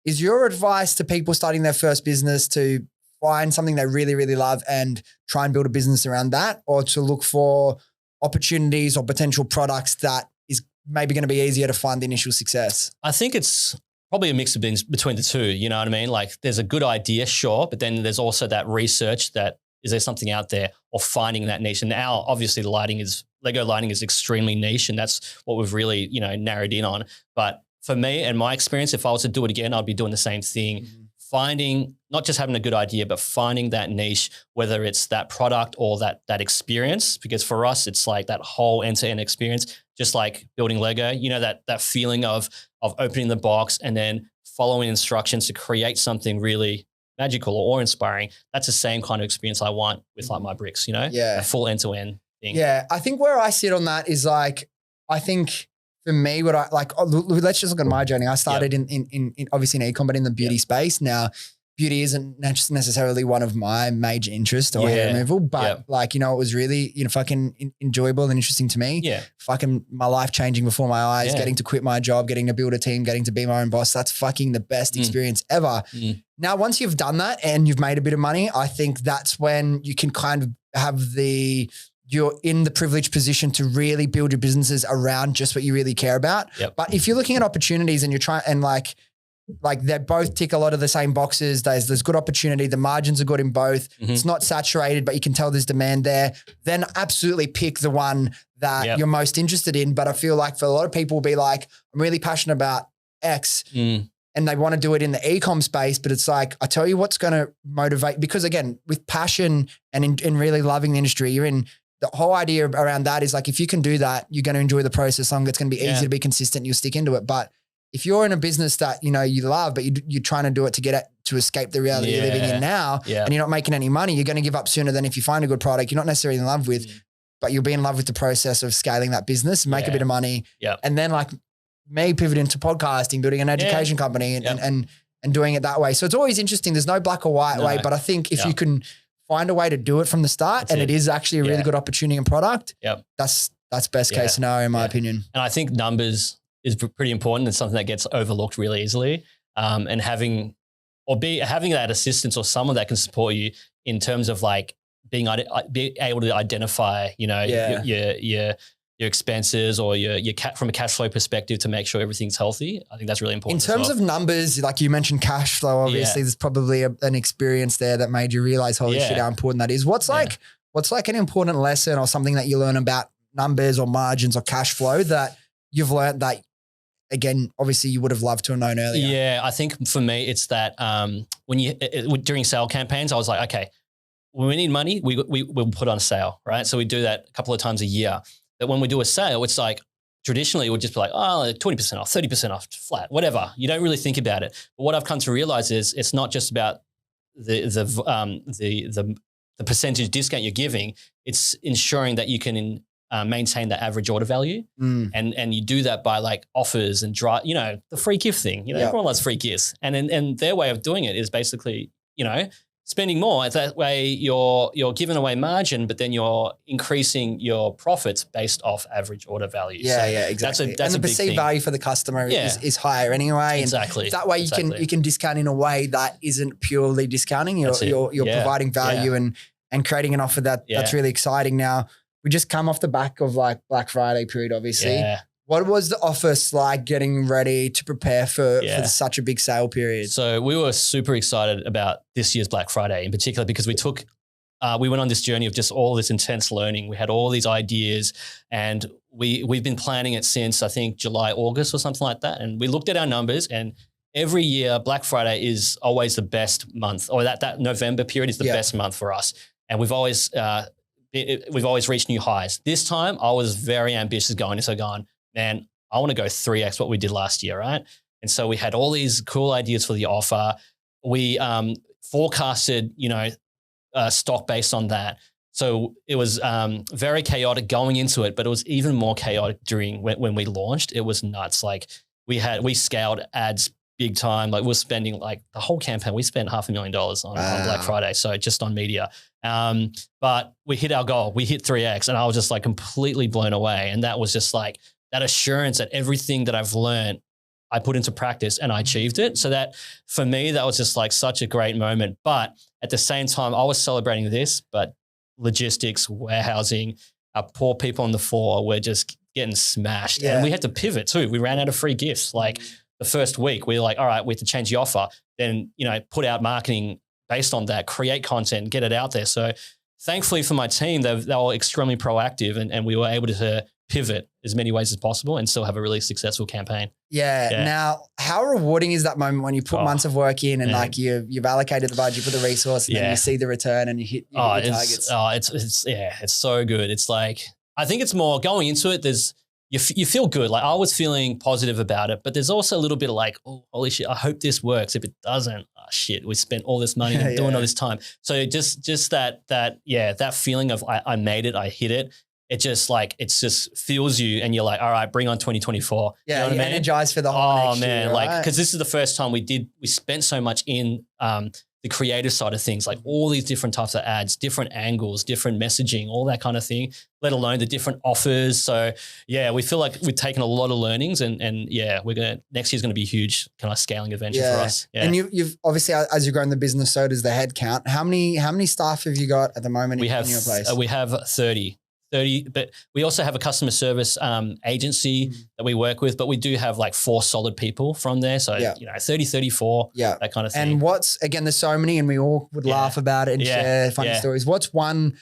Is your advice to people starting their first business to find something they really, really love and try and build a business around that, or to look for opportunities or potential products that is maybe going to be easier to find the initial success? I think it's probably a mix of things between the two, you know what I mean? Like there's a good idea, sure, but then there's also that research that is there something out there, or finding that niche. And now obviously Lego lighting is extremely niche, and that's what we've really, narrowed in on. But for me and my experience, if I was to do it again, I'd be doing the same thing. Mm-hmm. Finding, not just having a good idea, but finding that niche, whether it's that product or that experience, because for us, it's like that whole end-to-end experience, just like building Lego, that feeling of opening the box and then following instructions to create something really magical or awe-inspiring. That's the same kind of experience I want with like my bricks, a full end-to-end thing. Yeah. I think where I sit on that is like, I think for me, what I like, let's just look at my journey. I started in obviously in ecom, but in the beauty space. Now, beauty isn't necessarily one of my major interests or hair removal, but it was really, fucking enjoyable and interesting to me. Yeah. Fucking my life changing before my eyes, getting to quit my job, getting to build a team, getting to be my own boss. That's fucking the best experience ever. Now, once you've done that and you've made a bit of money, I think that's when you can kind of have you're in the privileged position to really build your businesses around just what you really care about. Yep. But if you're looking at opportunities and you're trying, and like they both tick a lot of the same boxes, there's good opportunity, the margins are good in both. Mm-hmm. It's not saturated, but you can tell there's demand there. Then absolutely pick the one that you're most interested in. But I feel like for a lot of people will be like, I'm really passionate about X. And they want to do it in the e-com space, but it's like, I tell you what's going to motivate, because again, with passion and in really loving the industry, the whole idea around that is like, if you can do that, you're going to enjoy the process longer. It's going to be easy to be consistent. You'll stick into it. But if you're in a business that, you love, but you're trying to do it to escape the reality you're living in now, and you're not making any money, you're going to give up sooner than if you find a good product you're not necessarily in love with, but you'll be in love with the process of scaling that business, make a bit of money. And then like me pivoting to podcasting, building an education company and doing it that way. So it's always interesting. There's no black or white way, but I think if you can find a way to do it from the start, it is actually a really good opportunity and product, that's best case scenario in my opinion. And I think numbers is pretty important. It's something that gets overlooked really easily. And having that assistance or someone that can support you in terms of like being able to identify, your expenses or your from a cash flow perspective to make sure everything's healthy. I think that's really important. In terms of numbers, like you mentioned cash flow, obviously there's probably an experience there that made you realize, holy shit, how important that is. What's like an important lesson or something that you learn about numbers or margins or cash flow that you've learned that, again, obviously you would have loved to have known earlier? Yeah, I think for me, it's that during sale campaigns, I was like, okay, when we need money, we'll put on a sale, right? So we do that a couple of times a year. But when we do a sale, it's like traditionally it would just be like, 20% off, 30% off, flat, whatever. You don't really think about it. But what I've come to realize is it's not just about the percentage discount you're giving. It's ensuring that you can maintain the average order value, and you do that by like offers and the free gift thing. Everyone loves free gifts, and their way of doing it is basically spending more. That way you're giving away margin, but then you're increasing your profits based off average order value. Exactly. That's and the perceived value for the customer is higher anyway. Exactly. And that way you can discount in a way that isn't purely discounting. You're providing value and creating an offer that's really exciting. Now, we just come off the back of like Black Friday period, obviously. Yeah. What was the office like getting ready to prepare for such a big sale period? So we were super excited about this year's Black Friday in particular because we went on this journey of just all this intense learning. We had all these ideas and we've been planning it since I think July, August or something like that. And we looked at our numbers, and every year Black Friday is always the best month, or that November period is the best month for us. And we've always reached new highs. This time I was very ambitious going, man, I want to go 3x what we did last year, right? And so we had all these cool ideas for the offer. We forecasted, stock based on that. So it was very chaotic going into it, but it was even more chaotic during when we launched. It was nuts. Like we scaled ads big time. Like we're spending like the whole campaign. We spent $500,000 on Black Friday. So just on media. But we hit our goal. We hit 3X and I was just like completely blown away. And that was just like that assurance that everything that I've learned, I put into practice and I achieved it. So that for me, that was just like such a great moment. But at the same time, I was celebrating this, but logistics, warehousing, our poor people on the floor were just getting smashed. And we had to pivot too. We ran out of free gifts. Like the first week, we were like, all right, we have to change the offer. Then, put out marketing based on that, create content, get it out there. So thankfully for my team, they were extremely proactive and we were able to pivot as many ways as possible and still have a really successful campaign. Yeah. Now, how rewarding is that moment when you put months of work in and like you've allocated the budget for the resource and then you see the return and you hit your targets? It's so good. It's like, I think it's more going into it. You feel good. Like I was feeling positive about it, but there's also a little bit of like, oh, holy shit, I hope this works. If it doesn't, oh shit, we spent all this money and doing all this time. So just that feeling of I made it, I hit it. It just fuels you and you're like, all right, bring on 2024. Yeah, you know what I mean? Energized for the whole next year, like, cause this is the first time we spent so much in the creative side of things, like all these different types of ads, different angles, different messaging, all that kind of thing, let alone the different offers. So yeah, we feel like we've taken a lot of learnings and next year's going to be a huge kind of scaling adventure for us. Yeah. And you've obviously, as you're growing the business, so does the head count. How many staff have you got at the moment in your place? We have 30, but we also have a customer service agency that we work with, but we do have like 4 solid people from there. So, 30, 34, that kind of thing. And there's so many and we all would laugh about it and share funny stories. What's one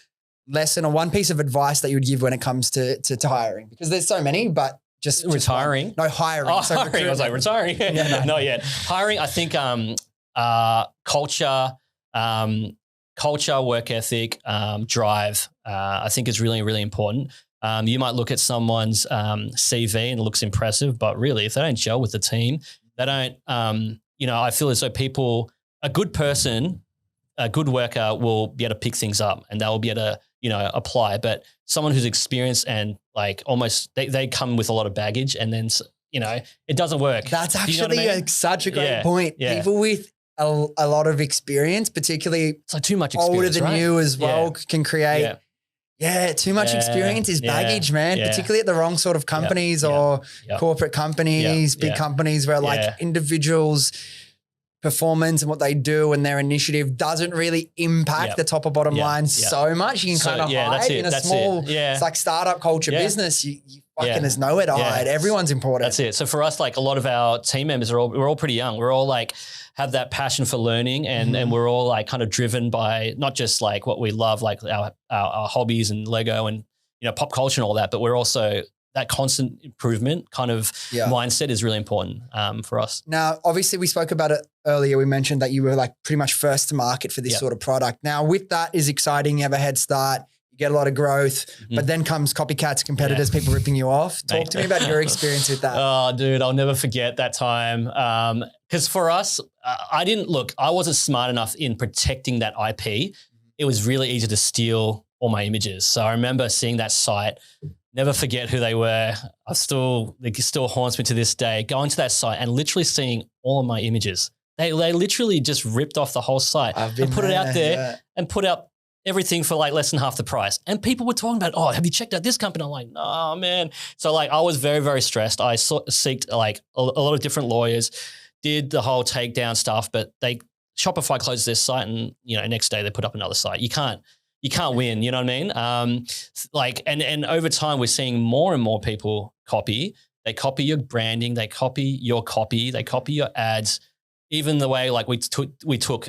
lesson or one piece of advice that you would give when it comes to hiring? Because there's so many, but just retiring. Hiring. Oh, hiring. I was like retiring. Not yet. Hiring, I think culture, work ethic, drive, I think is really, really important. You might look at someone's CV and it looks impressive, but really if they don't gel with the team, they don't, I feel as though a good person, a good worker will be able to pick things up and they'll be able to, apply. But someone who's experienced and like almost, they come with a lot of baggage and then, it doesn't work. That's actually such a great point. Yeah. People with a lot of experience, particularly it's like too much experience, older than you as well, can create. Too much experience is baggage, man. Particularly at the wrong sort of companies or corporate companies, big companies where like individuals' performance and what they do and their initiative doesn't really impact the top or bottom line so much. You can kind of hide in a small, it's like startup culture business. You fucking there's nowhere to hide. Everyone's important. That's it. So for us, like a lot of our team members we're all pretty young. We're all like have that passion for learning and we're all like kind of driven by not just like what we love, like our hobbies and Lego and, pop culture and all that, but we're also that constant improvement kind of mindset is really important for us. Now, obviously we spoke about it earlier. We mentioned that you were like pretty much first to market for this sort of product. Now with that is exciting. You have a head start. Get a lot of growth, but then comes copycats, competitors, people ripping you off. Talk to me about your experience with that. Oh, dude, I'll never forget that time. Because for us, I wasn't smart enough in protecting that IP. It was really easy to steal all my images. So I remember seeing that site, never forget who they were. It still haunts me to this day, going to that site and literally seeing all of my images. They literally just ripped off the whole site and put it out there and put out everything for like less than half the price. And people were talking about, oh, have you checked out this company? I'm like, no, man. So like I was very, very stressed. I seeked like a lot of different lawyers, did the whole takedown stuff, but Shopify closed their site and, next day they put up another site. You can't win, you know what I mean? And over time we're seeing more and more people copy. They copy your branding, they copy your copy, they copy your ads, even the way like we took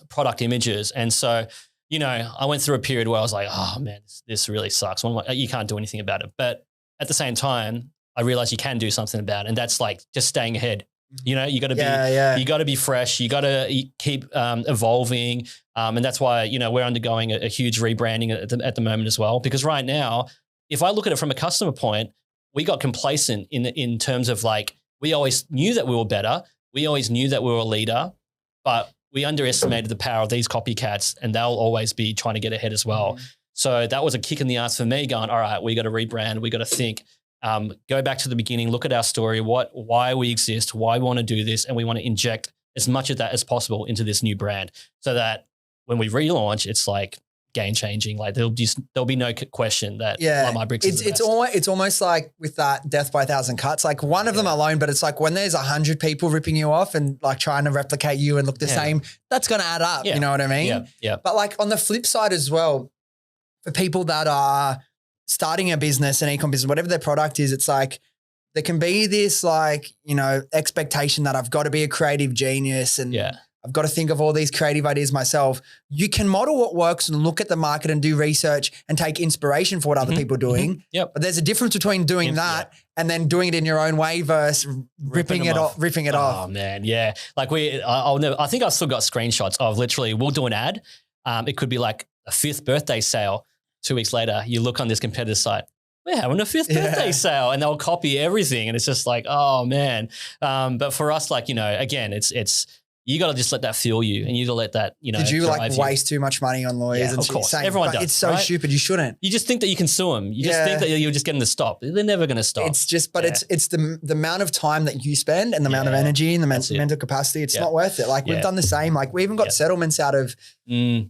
product images. And so, I went through a period where I was like, oh man, this really sucks. You can't do anything about it. But at the same time, I realized you can do something about it. And that's like just staying ahead. You got to be fresh. You got to keep evolving. And that's why, we're undergoing a huge rebranding at the moment as well. Because right now, if I look at it from a customer point, we got complacent in terms of like, we always knew that we were better. We always knew that we were a leader, but we underestimated the power of these copycats and they'll always be trying to get ahead as well. So that was a kick in the ass for me going, all right, we got to rebrand. We got to think, go back to the beginning, look at our story, why we exist, why we want to do this. And we want to inject as much of that as possible into this new brand so that when we relaunch, it's like game changing. Like there'll be no question that My Bricks is the best. It's almost like with that death by 1,000 cuts, like one of them alone, but it's like when there's 100 people ripping you off and like trying to replicate you and look the same, that's going to add up. You know what I mean? Yeah. But like on the flip side as well, for people that are starting a business, an e-com business, whatever their product is, it's like there can be this like, you know, expectation that I've got to be a creative genius and I've got to think of all these creative ideas myself. You can model what works and look at the market and do research and take inspiration for what other people are doing. Yep. But there's a difference between doing that and then doing it in your own way versus ripping it off. Oh man, yeah. Like I think I've still got screenshots of literally we'll do an ad. It could be like a 5th birthday sale. 2 weeks later, you look on this competitor site, we're having a 5th birthday sale, and they'll copy everything. And it's just like, oh man. But for us, like, you know, again, it's you got to just let that fuel you, and you got to let that, you know. Did you like waste too much money on lawyers? Yeah, of course. Everyone does. It's so stupid. You shouldn't. You just think that you can sue them. You just think that you're just getting to stop. They're never going to stop. It's just, but it's the amount of time that you spend and the amount of energy and the mental capacity. It's not worth it. Like we've done the same. Like we even got settlements out of 1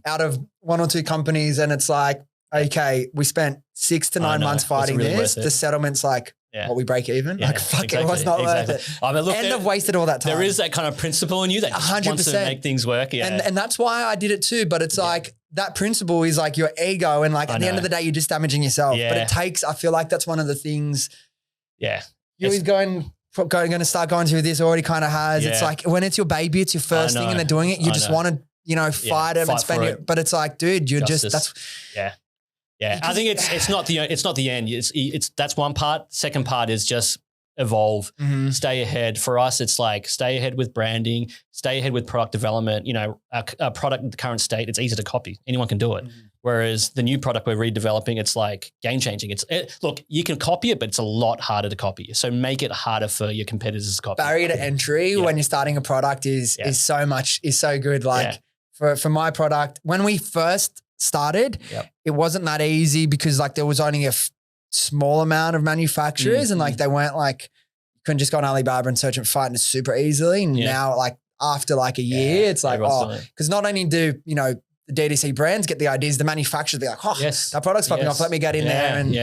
or 2 companies, and it's like, okay, we spent 6 to 9 months fighting really this. The settlement's like, we break even. Like, fuck, it was not worth it. I mean, look, and I've wasted all that time. There is that kind of principle in you that 100% wants to make things work. Yeah. And that's why I did it too. But it's like that principle is like your ego. And like at the end of the day, you're just damaging yourself. But it takes, I feel like that's one of the things. Yeah. You're going to start going through this, already kind of has. It's like when it's your baby, it's your first thing and they're doing it. You just want to, you know, fight them and spend it. But it's like, dude, you're that's. Yeah, I think it's not the end. It's that's one part. Second part is just evolve, stay ahead. For us, it's like stay ahead with branding, stay ahead with product development. You know, our product in the current state, it's easy to copy. Anyone can do it. Whereas the new product we're redeveloping, it's like game changing. Look, you can copy it, but it's a lot harder to copy. So make it harder for your competitors to copy. Barrier to entry when you're starting a product is so good. Like for my product, when we first started, it wasn't that easy because like there was only a small amount of manufacturers and like they weren't like, you couldn't just go on Alibaba and search and find it super easily. And now like after like a year, it's like, because not only do, you know, the D2C brands get the ideas, the manufacturers be like, that product's popping off, let me get in there. And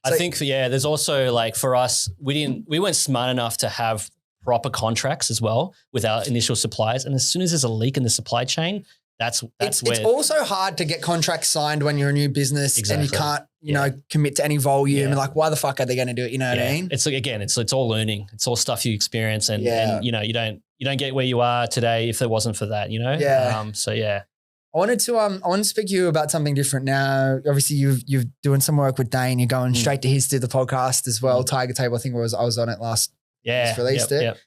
I think there's also like for us, we weren't smart enough to have proper contracts as well with our initial suppliers. And as soon as there's a leak in the supply chain, that's where it's also hard to get contracts signed when you're a new business and you can't, you know, commit to any volume and like, why the fuck are they going to do it? You know what I mean? It's like, again, it's all learning. It's all stuff you experience and you know, you don't get where you are today if it wasn't for that, you know? I wanted to speak to you about something different now. Obviously you've doing some work with Dane. You're going straight to his, to the podcast as well. Tiger Table, I think I was on it last, just released it.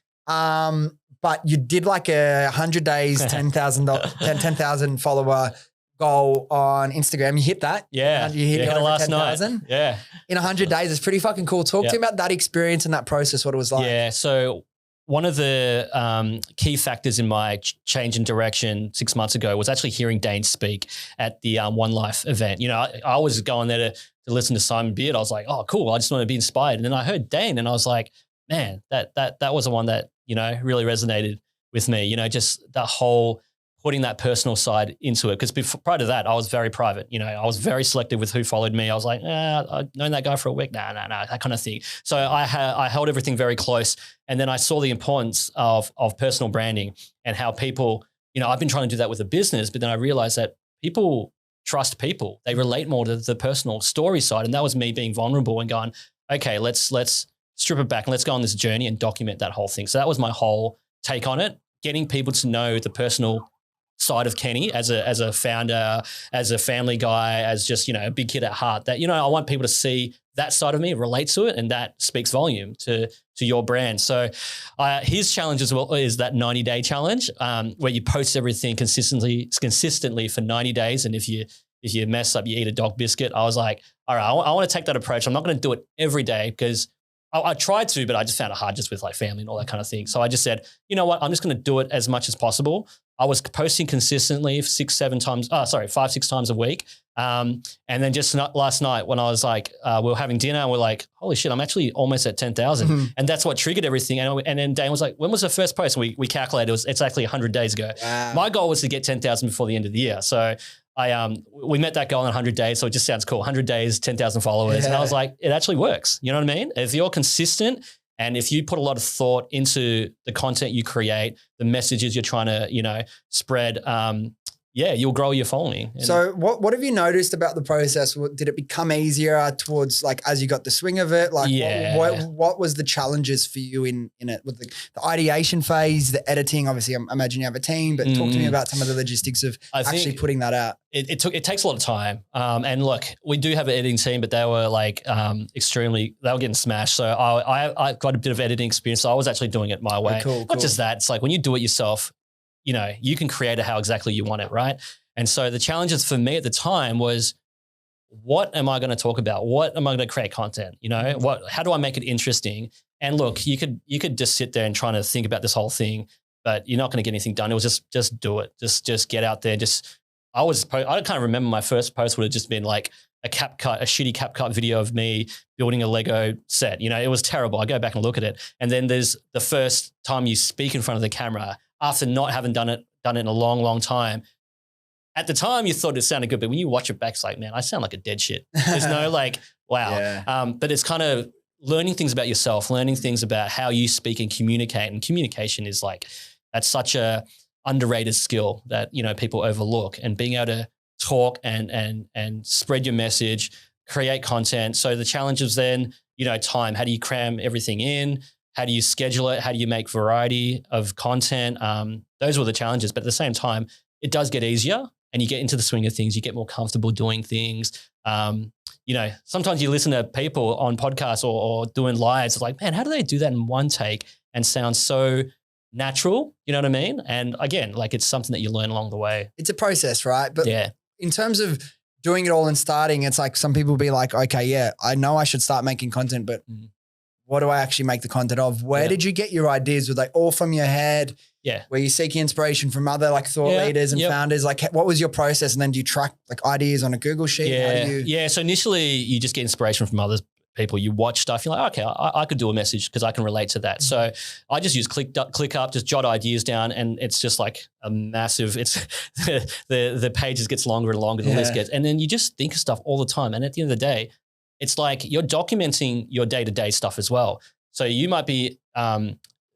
But you did like a 100 days, 10,000 follower goal on Instagram. You hit that. Yeah. You hit it last 10,000. night. Yeah. In 100 days. It's pretty fucking cool. Talk to me about that experience and that process, what it was like. Yeah. So one of the key factors in my change in direction 6 months ago was actually hearing Dane speak at the One Life event. You know, I was going there to listen to Simon Beard. I was like, oh, cool. I just want to be inspired. And then I heard Dane and I was like, man, that was the one that, you know, really resonated with me, you know, just that whole putting that personal side into it. Because prior to that, I was very private. You know, I was very selective with who followed me. I was like, I've known that guy for a week. Nah, that kind of thing. So I held everything very close. And then I saw the importance of personal branding and how people, you know, I've been trying to do that with a business, but then I realized that people trust people. They relate more to the personal story side. And that was me being vulnerable and going, okay, let's strip it back and let's go on this journey and document that whole thing. So that was my whole take on it, getting people to know the personal side of Kenny as a founder, as a family guy, as just, you know, a big kid at heart. That, you know, I want people to see that side of me, relate to it, and that speaks volume to your brand. So his challenge as well is that 90-day challenge where you post everything consistently for 90 days. And if you mess up, you eat a dog biscuit. I was like, all right, I want to take that approach. I'm not going to do it every day because I tried to, but I just found it hard just with like family and all that kind of thing. So I just said, you know what, I'm just going to do it as much as possible. I was posting consistently 5, 6 times a week. And then just last night when I was like, we were having dinner and we're like, holy shit, I'm actually almost at 10,000. And that's what triggered everything. And then Dane was like, when was the first post? And we calculated it's actually 100 days ago. Wow. My goal was to get 10,000 before the end of the year. So we met that goal in 100 days. So it just sounds cool. 100 days, 10,000 followers. And I was like, it actually works. You know what I mean? If you're consistent and if you put a lot of thought into the content you create, the messages you're trying to, spread, you'll grow your following. So what have you noticed about the process? Did it become easier towards like as you got the swing of it? Like what was the challenges for you in it with the ideation phase, the editing? Obviously, I imagine you have a team, but talk to me about some of the logistics of actually putting that out. It takes a lot of time. And look, we do have an editing team, but they were like they were getting smashed. So I got a bit of editing experience. So I was actually doing it my way. Cool. Just that. It's like when you do it yourself, you can create it how exactly you want it, right? And so the challenges for me at the time was, what am I going to talk about? What am I going to create content? How do I make it interesting? And look, you could just sit there and try to think about this whole thing, but you're not going to get anything done. It was just do it. Just get out there. I kind of remember my first post would have just been like a shitty CapCut video of me building a Lego set. It was terrible. I go back and look at it. And then there's the first time you speak in front of the camera after not having done it in a long, long time. At the time you thought it sounded good, but when you watch it back, it's like, man, I sound like a dead shit. There's no like, wow. Yeah. But it's kind of learning things about yourself, learning things about how you speak and communicate. And communication is like, that's such a underrated skill that, people overlook, and being able to talk and spread your message, create content. So the challenge is then, time. How do you cram everything in? How do you schedule it? How do you make variety of content? Those were the challenges. But at the same time, it does get easier and you get into the swing of things. You get more comfortable doing things. Sometimes you listen to people on podcasts or doing lives. It's like, man, how do they do that in one take and sound so natural? You know what I mean? And again, like it's something that you learn along the way. It's a process, right? But yeah, in terms of doing it all and starting, it's like some people be like, okay, yeah, I know I should start making content, but what do I actually make the content of? Where did you get your ideas? Were they all from your head? Yeah. Were you seeking inspiration from other like thought leaders and founders? Like what was your process? And then do you track like ideas on a Google sheet? Yeah. So initially you just get inspiration from other people. You watch stuff. You're like, okay, I could do a message because I can relate to that. So I just use ClickUp, just jot ideas down, and it's just like a massive, it's the pages gets longer and longer, the list gets, and then you just think of stuff all the time. And at the end of the day, it's like you're documenting your day-to-day stuff as well. So you might be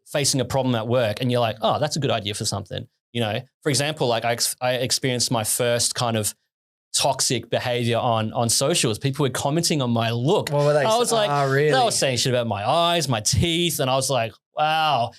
facing a problem at work and you're like, oh, that's a good idea for something. For example, like I experienced my first kind of toxic behavior on socials. People were commenting on my look. What were they? I was like, really? They were saying shit about my eyes, my teeth. And I was like, wow.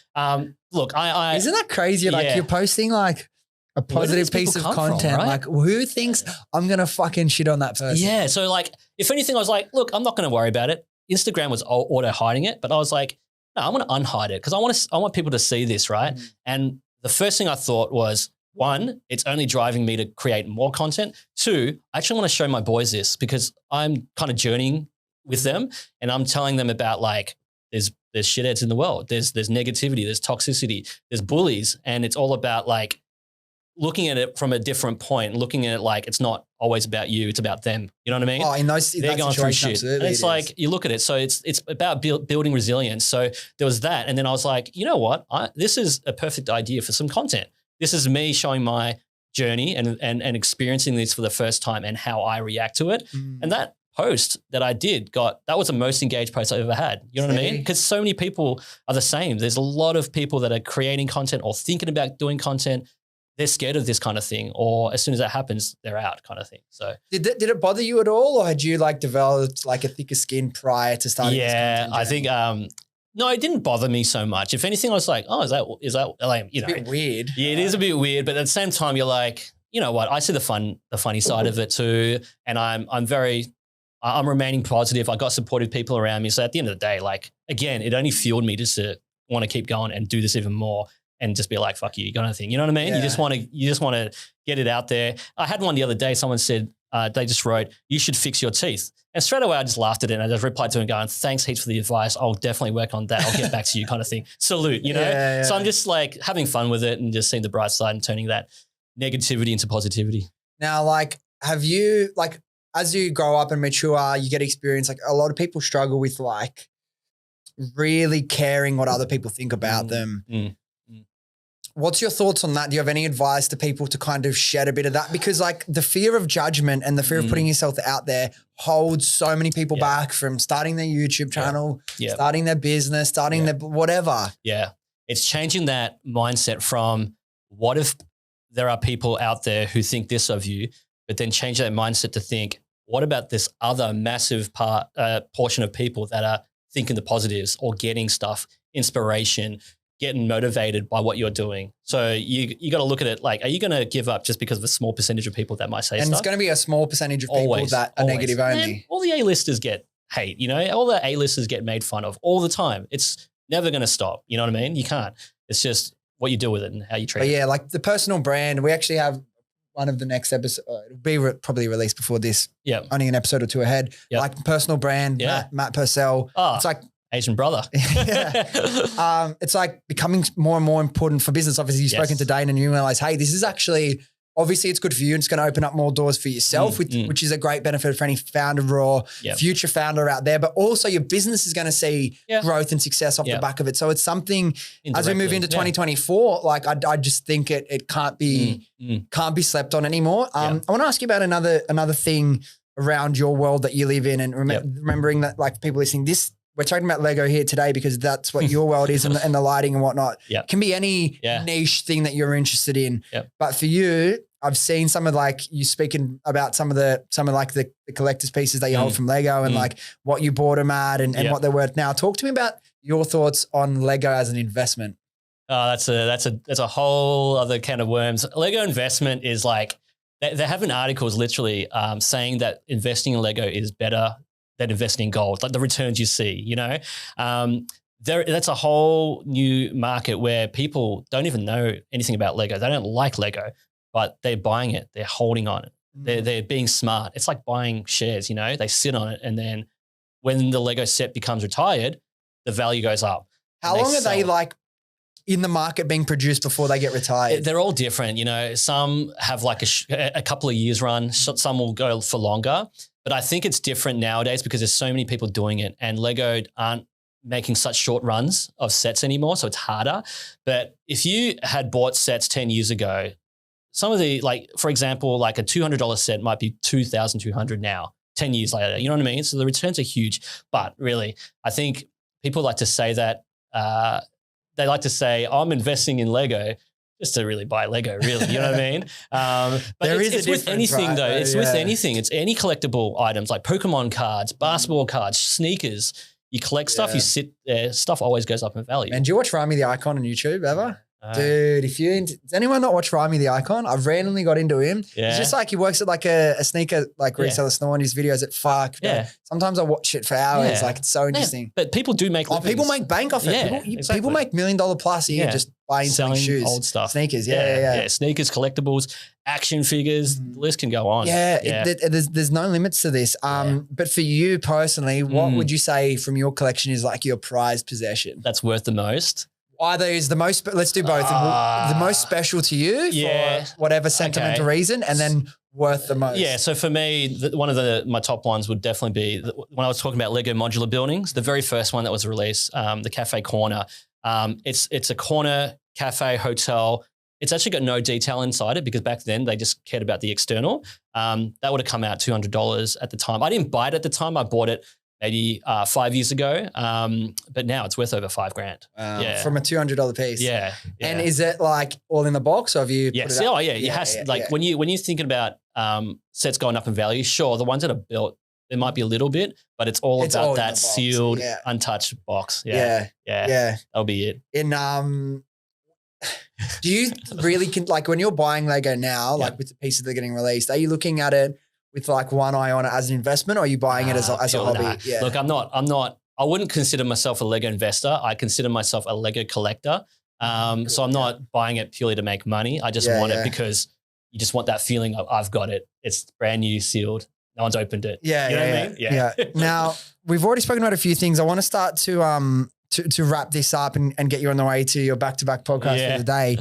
Look, isn't that crazy? Like you're posting like a positive piece of content. From, right? Like who thinks I'm going to fucking shit on that person? Yeah. So like, if anything, I was like, look, I'm not going to worry about it. Instagram was auto hiding it, but I was like, no, I'm going to unhide it because I want people to see this, right? And the first thing I thought was, one, it's only driving me to create more content. Two, I actually want to show my boys this because I'm kind of journeying with them and I'm telling them about like, there's shitheads in the world. There's negativity, there's toxicity, there's bullies. And it's all about like looking at it from a different point, looking at it like it's not always about you, it's about them. You know what I mean? Oh, in they're going through shit. And it's like, you look at it, so it's about building resilience. So there was that. And then I was like, you know what? This is a perfect idea for some content. This is me showing my journey and experiencing this for the first time and how I react to it. And that post that I did that was the most engaged post I ever had. You know what I mean? Because so many people are the same. There's a lot of people that are creating content or thinking about doing content. They're scared of this kind of thing, or as soon as that happens, they're out kind of thing. So did it bother you at all, or had you like developed like a thicker skin prior to starting? Yeah, I think no, it didn't bother me so much. If anything, I was like, oh, is that like, a bit weird? Yeah, it is a bit weird, but at the same time, you're like, you know what? I see the funny side of it too, and I'm remaining positive. I got supportive people around me. So at the end of the day, like again, it only fueled me just to want to keep going and do this even more. And just be like, fuck you, kind of thing. You know what I mean? Yeah. You just want to get it out there. I had one the other day. Someone said, they just wrote, "You should fix your teeth." And straight away, I just laughed at it and I just replied to him going, "Thanks heaps for the advice. I'll definitely work on that. I'll get back to you," kind of thing. Salute, you know? Yeah. So I'm just like having fun with it and just seeing the bright side and turning that negativity into positivity. Now, like, have you, like, as you grow up and mature, you get experience, like a lot of people struggle with like really caring what other people think about them. What's your thoughts on that? Do you have any advice to people to kind of shed a bit of that? Because like the fear of judgment and the fear of putting yourself out there holds so many people back from starting their YouTube channel, starting their business, starting their whatever. Yeah. It's changing that mindset from what if there are people out there who think this of you, but then change that mindset to think, what about this other massive portion of people that are thinking the positives or getting stuff, inspiration, getting motivated by what you're doing. So you got to look at it like, are you going to give up just because of a small percentage of people that might say stuff? And it's going to be a small percentage of people that are negative only. And all the A-listers get hate, you know, all the A-listers get made fun of all the time. It's never going to stop. You know what I mean? You can't. It's just what you do with it and how you treat it. Yeah, like the personal brand, we actually have one of the next episodes, it'll be probably released before this. Yeah. Only an episode or two ahead. Yep. Like personal brand, Matt Purcell. Oh, it's like Asian brother. It's like becoming more and more important for business. Obviously, you've spoken to Dane and you realize, hey, this is actually, obviously it's good for you and it's going to open up more doors for yourself, which is a great benefit for any founder or future founder out there. But also your business is going to see growth and success off the back of it. So it's something, as we move into 2024, like I just think it can't be slept on anymore. I want to ask you about another thing around your world that you live in and remembering that, like, people listening, we're talking about Lego here today because that's what your world is and the lighting and whatnot. It can be any niche thing that you're interested in. But for you, I've seen some of like you speaking about some of like the collector's pieces that you hold from Lego and like what you bought them at and what they're worth now. Talk to me about your thoughts on Lego as an investment. Oh, that's a whole other can of worms. Lego investment is like, they have articles literally saying that investing in Lego is better than investing in gold, like the returns you see, you know. That's a whole new market where people don't even know anything about Lego. They don't like Lego, but they're buying it. They're holding on it. They're being smart. It's like buying shares, you know. They sit on it, and then when the Lego set becomes retired, the value goes up. How long are they like in the market being produced before they get retired? They're all different, you know. Some have like a couple of years run. Some will go for longer. But I think it's different nowadays because there's so many people doing it and Lego aren't making such short runs of sets anymore. So it's harder. But if you had bought sets 10 years ago, some of the, like, for example, like a $200 set might be $2,200 now, 10 years later. You know what I mean? So the returns are huge. But really, I think people like to say that, they like to say, I'm investing in Lego just to really buy Lego, really. You know what I mean? But it's with anything, right? Though. It's with anything. It's any collectible items like Pokemon cards, basketball cards, sneakers. You collect stuff, you sit there, stuff always goes up in value. And do you watch Rami the Icon on YouTube ever? Dude, does anyone not watch Rami the Icon? I've randomly got into him. It's just like he works at like a sneaker like reseller store and his videos at fuck. Sometimes I watch it for hours. Like it's so interesting. But people do make people make bank off it. People make $1 million plus a year just buying selling shoes. Old stuff. Sneakers, sneakers, collectibles, action figures, the list can go on. There's no limits to this. But for you personally, what would you say from your collection is like your prized possession? That's worth the most? Either is the most, let's do both. The most special to you for whatever sentimental reason, and then worth the most. Yeah, so for me, one of my top ones would definitely be when I was talking about Lego modular buildings, the very first one that was released, the Cafe Corner. It's a corner cafe hotel. It's actually got no detail inside it because back then they just cared about the external. That would have come out $200 at the time. I didn't buy it at the time. I bought it maybe 5 years ago, but now it's worth over $5,000. From a $200 piece. Yeah. And is it like all in the box, or have you? Yes. Put it up? It has. When you're thinking about sets going up in value, sure, the ones that are built, there might be a little bit, but it's all about that sealed, untouched box. Yeah. That'll be it. Do you really like when you're buying Lego now, like with the pieces that are getting released, are you looking at it with like one eye on it as an investment, or are you buying it as a hobby? Nah. Yeah. Look, I wouldn't consider myself a Lego investor. I consider myself a Lego collector. So I'm not buying it purely to make money. I just want it because you just want that feeling of I've got it. It's brand new, sealed. No one's opened it. Yeah. You know what I mean? Yeah. Now we've already spoken about a few things. I want to start to wrap this up and get you on the way to your back-to-back podcast for the day.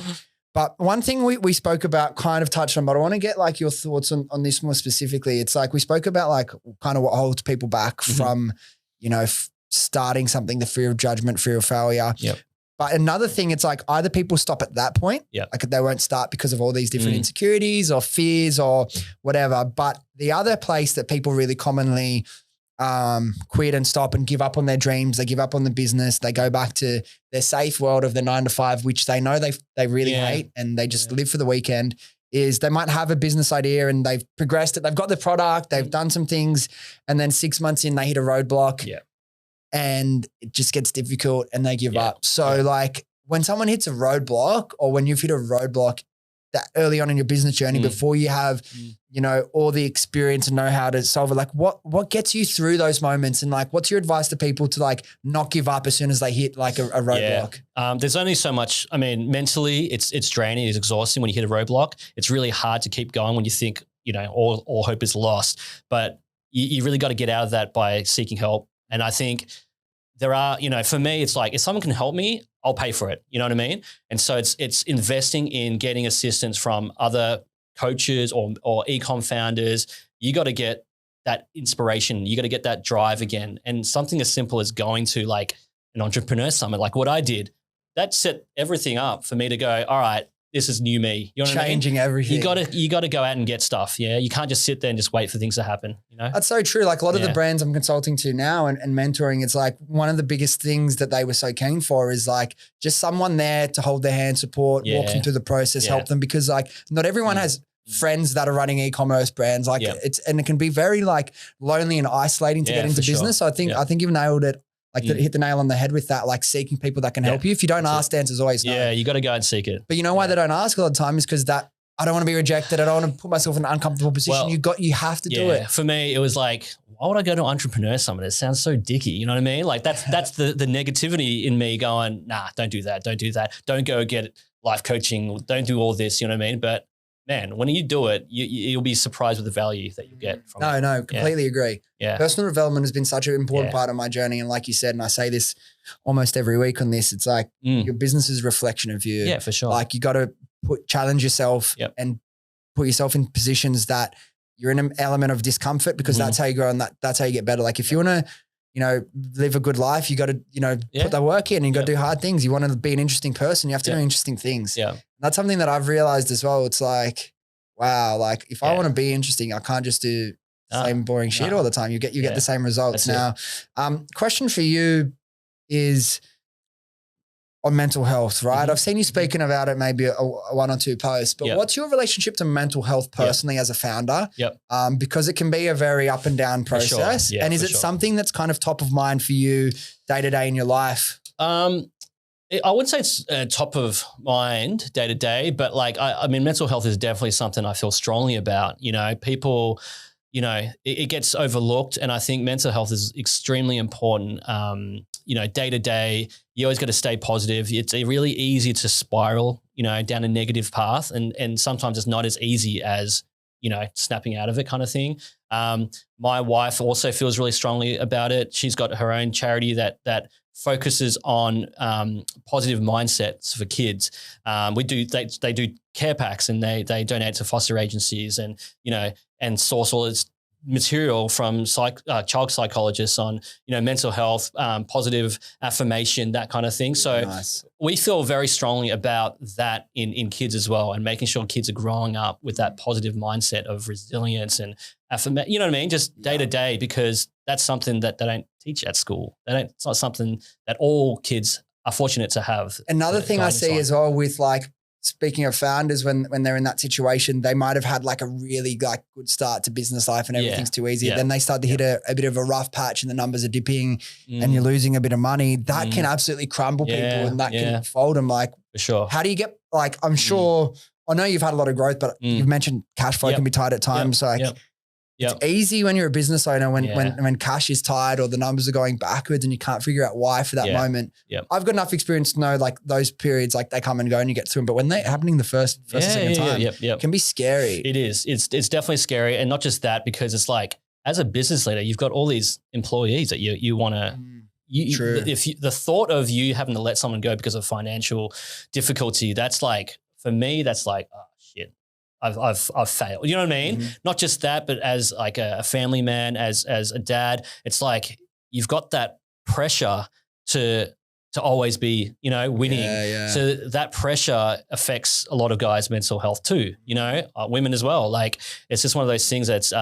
But one thing we spoke about, kind of touched on, but I want to get like your thoughts on this more specifically. It's like we spoke about like kind of what holds people back from, starting something, the fear of judgment, fear of failure. Yep. But another thing, it's like either people stop at that point, like they won't start because of all these different insecurities or fears or whatever. But the other place that people really commonly quit and stop and give up on their dreams, they give up on the business, they go back to their safe world of the 9 to 5, which they know they really hate, and they just live for the weekend, is they might have a business idea and they've progressed it, they've got the product, they've done some things, and then 6 months in they hit a roadblock and it just gets difficult and they give up. So like when someone hits a roadblock, or when you've hit a roadblock that early on in your business journey, before you have, all the experience and know how to solve it, like what gets you through those moments? And like, what's your advice to people to like not give up as soon as they hit like a roadblock? There's only so much. I mean, mentally it's draining, it's exhausting when you hit a roadblock. It's really hard to keep going when you think, all hope is lost, but you really got to get out of that by seeking help. And I think there are, for me, it's like if someone can help me, I'll pay for it. You know what I mean? And so it's investing in getting assistance from other coaches or e-com founders. You got to get that inspiration. You got to get that drive again. And something as simple as going to like an entrepreneur summit, like what I did, that set everything up for me to go, all right, this is new me. You know what I mean? Changing everything. You got to go out and get stuff. Yeah. You can't just sit there and just wait for things to happen. That's so true. Like a lot of the brands I'm consulting to now and mentoring, it's like one of the biggest things that they were so keen for is like just someone there to hold their hand, support, walk them through the process, help them, because like not everyone has friends that are running e-commerce brands. Like and it can be very like lonely and isolating to get into business. So I think you've nailed it. Like hit the nail on the head with that, like seeking people that can help you. If you don't ask, the answer's always no. Yeah, you got to go and seek it. But you know why they don't ask a lot of time is because that I don't want to be rejected. I don't want to put myself in an uncomfortable position. Well, you have to do it. For me, it was like, why would I go to Entrepreneur Summit? It sounds so dicky. You know what I mean? Like that's the negativity in me going, nah, don't do that. Don't do that. Don't go get life coaching. Don't do all this. You know what I mean? But man, when you do it, you'll be surprised with the value that you get from it. No, completely agree. Yeah. Personal development has been such an important part of my journey. And like you said, and I say this almost every week on this, it's like your business is a reflection of you. Yeah, for sure. Like you got to challenge yourself and put yourself in positions that you're in an element of discomfort, because that's how you grow and that's how you get better. Like if you want to, live a good life, you got to, put the work in and you got to do hard things. You want to be an interesting person, you have to do interesting things. Yeah. That's something that I've realized as well. It's like, wow, like if I want to be interesting, I can't just do the same boring shit all the time. You get the same results. That's now, question for you is on mental health, right? I've seen you speaking about it, maybe a one or two posts, but what's your relationship to mental health personally as a founder? Because it can be a very up and down process. Sure. And is it something that's kind of top of mind for you day to day in your life? I wouldn't say it's top of mind day to day, but like, I mean, mental health is definitely something I feel strongly about. People, it gets overlooked, and I think mental health is extremely important. Day to day, you always got to stay positive. It's really easy to spiral, down a negative path, and sometimes it's not as easy as, snapping out of it kind of thing. My wife also feels really strongly about it. She's got her own charity that focuses on positive mindsets for kids. They do care packs, and they donate to foster agencies, and source all this material from child psychologists on mental health, positive affirmation, that kind of thing. So we feel very strongly about that in kids as well, and making sure kids are growing up with that positive mindset of resilience and affirmation. You know what I mean? Just day to day, because that's something that they don't teach at school. It's not something that all kids are fortunate to have. Another thing I see as well with like, speaking of founders, when they're in that situation, they might have had like a really like good start to business life and everything's too easy. Then they start to hit a bit of a rough patch and the numbers are dipping and you're losing a bit of money. That can absolutely crumble people and that can fold them. Like, for sure. How do you get, like, I'm sure, I know you've had a lot of growth, but you've mentioned cash flow can be tight at times. Yep. It's easy when you're a business owner, when cash is tight or the numbers are going backwards and you can't figure out why for that moment. Yep. I've got enough experience to know like those periods, like they come and go and you get through them. But when they're happening the first or second time, it can be scary. It is. It's definitely scary. And not just that, because it's like, as a business leader, you've got all these employees that you want to, the thought of you having to let someone go because of financial difficulty, that's like, for me, that's like, oh shit, I've failed. You know what I mean? Not just that, but as like a family man, as a dad, it's like you've got that pressure to always be, winning. So that pressure affects a lot of guys' mental health too, women as well. Like it's just one of those things that's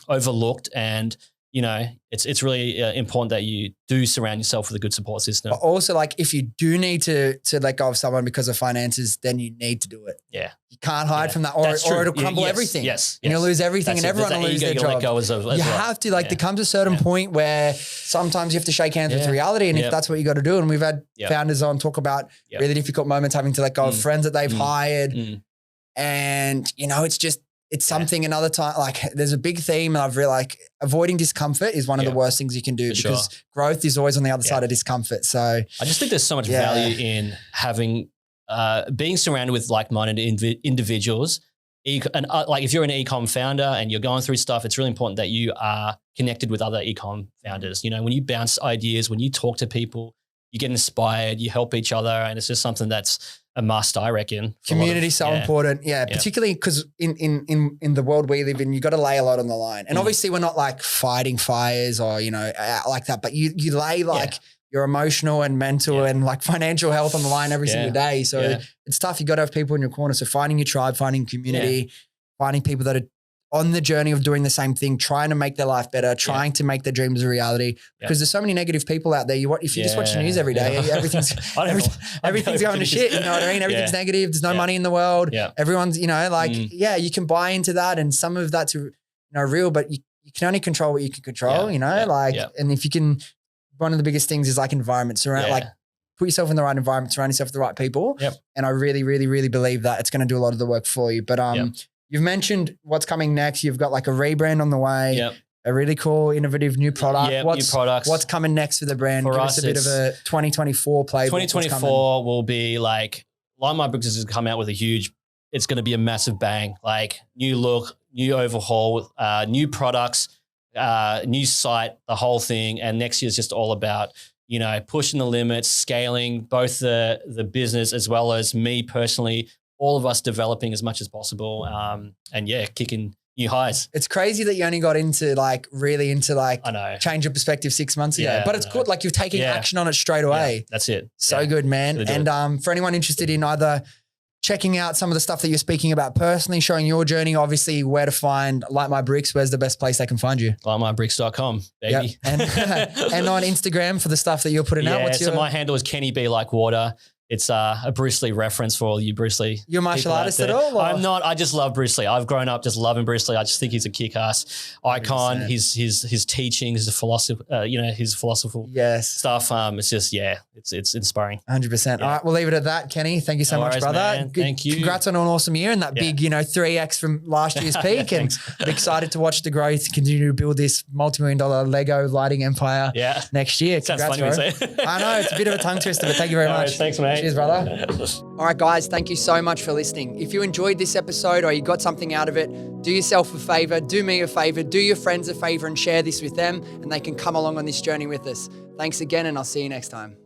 overlooked, and it's really important that you do surround yourself with a good support system. But also, like if you do need to let go of someone because of finances, then you need to do it. Yeah. You can't hide from that, or it'll crumble everything. Yes. And you'll lose everything, and everyone will lose their job. You have to, like, there comes a certain point where sometimes you have to shake hands with reality, and if that's what you got to do. And we've had founders on talk about really difficult moments, having to let go of friends that they've hired. And, it's something another time, like there's a big theme, and I've realized like avoiding discomfort is one of the worst things you can do, because growth is always on the other side of discomfort. So I just think there's so much value in having, being surrounded with like-minded individuals. And like if you're an e-com founder and you're going through stuff, it's really important that you are connected with other e-com founders. When you bounce ideas, when you talk to people, you get inspired, you help each other, and it's just something that's a must, I reckon. Community is so important. Yeah. Particularly because in the world we live in, you got to lay a lot on the line. And obviously we're not like fighting fires or, like that, but you lay like your emotional and mental and like financial health on the line every single day. So it's tough. You got to have people in your corner. So finding your tribe, finding community, finding people that are on the journey of doing the same thing, trying to make their life better, trying to make their dreams a reality. Because there's so many negative people out there. If you just watch the news every day, everything's going to shit. You know what I mean? Everything's negative. There's no money in the world. Everyone's, you can buy into that, and some of that's real, but you can only control what you can control. And if you can, one of the biggest things is like environment. Put yourself in the right environment, surround yourself with the right people. And I really, really, really believe that it's going to do a lot of the work for you. But you've mentioned what's coming next. You've got like a rebrand on the way, a really cool, innovative new product. New products. What's coming next for the brand? Give us a bit of a 2024 playbook. 2024 will be like My Bricks has come out with it's going to be a massive bang, like new look, new overhaul, new products, new site, the whole thing. And next year is just all about, pushing the limits, scaling both the business as well as me personally, all of us developing as much as possible, and kicking new highs. It's crazy that you only got into I know, change of perspective 6 months ago, but it's good. Like you're taking action on it straight away. That's it. So good, man. And for anyone interested in either checking out some of the stuff that you're speaking about personally, showing your journey, obviously where to find Like My Bricks, where's the best place they can find you? LikeMyBricks.com, baby. And on Instagram for the stuff that you're putting out. So my handle is Kenny B Like Water. It's a Bruce Lee reference for all you Bruce Lee. You're a martial artist at all? Or? I'm not. I just love Bruce Lee. I've grown up just loving Bruce Lee. I just think he's a kick-ass icon. 100%. His teaching, his philosophy, his philosophical stuff. It's just, it's inspiring. 100%. All right, we'll leave it at that, Kenny. Thank you so much, brother. Man. Thank you. Congrats on an awesome year and that big, 3x from last year's peak. And I'm excited to watch the growth, continue to build this multi-million-dollar Lego lighting empire next year. Congrats, bro. Funny to say. I know, it's a bit of a tongue twister, but thank you very much. Thanks, mate. Cheers, brother. All right, guys, thank you so much for listening. If you enjoyed this episode or you got something out of it, do yourself a favor, do me a favor, do your friends a favor and share this with them, and they can come along on this journey with us. Thanks again, and I'll see you next time.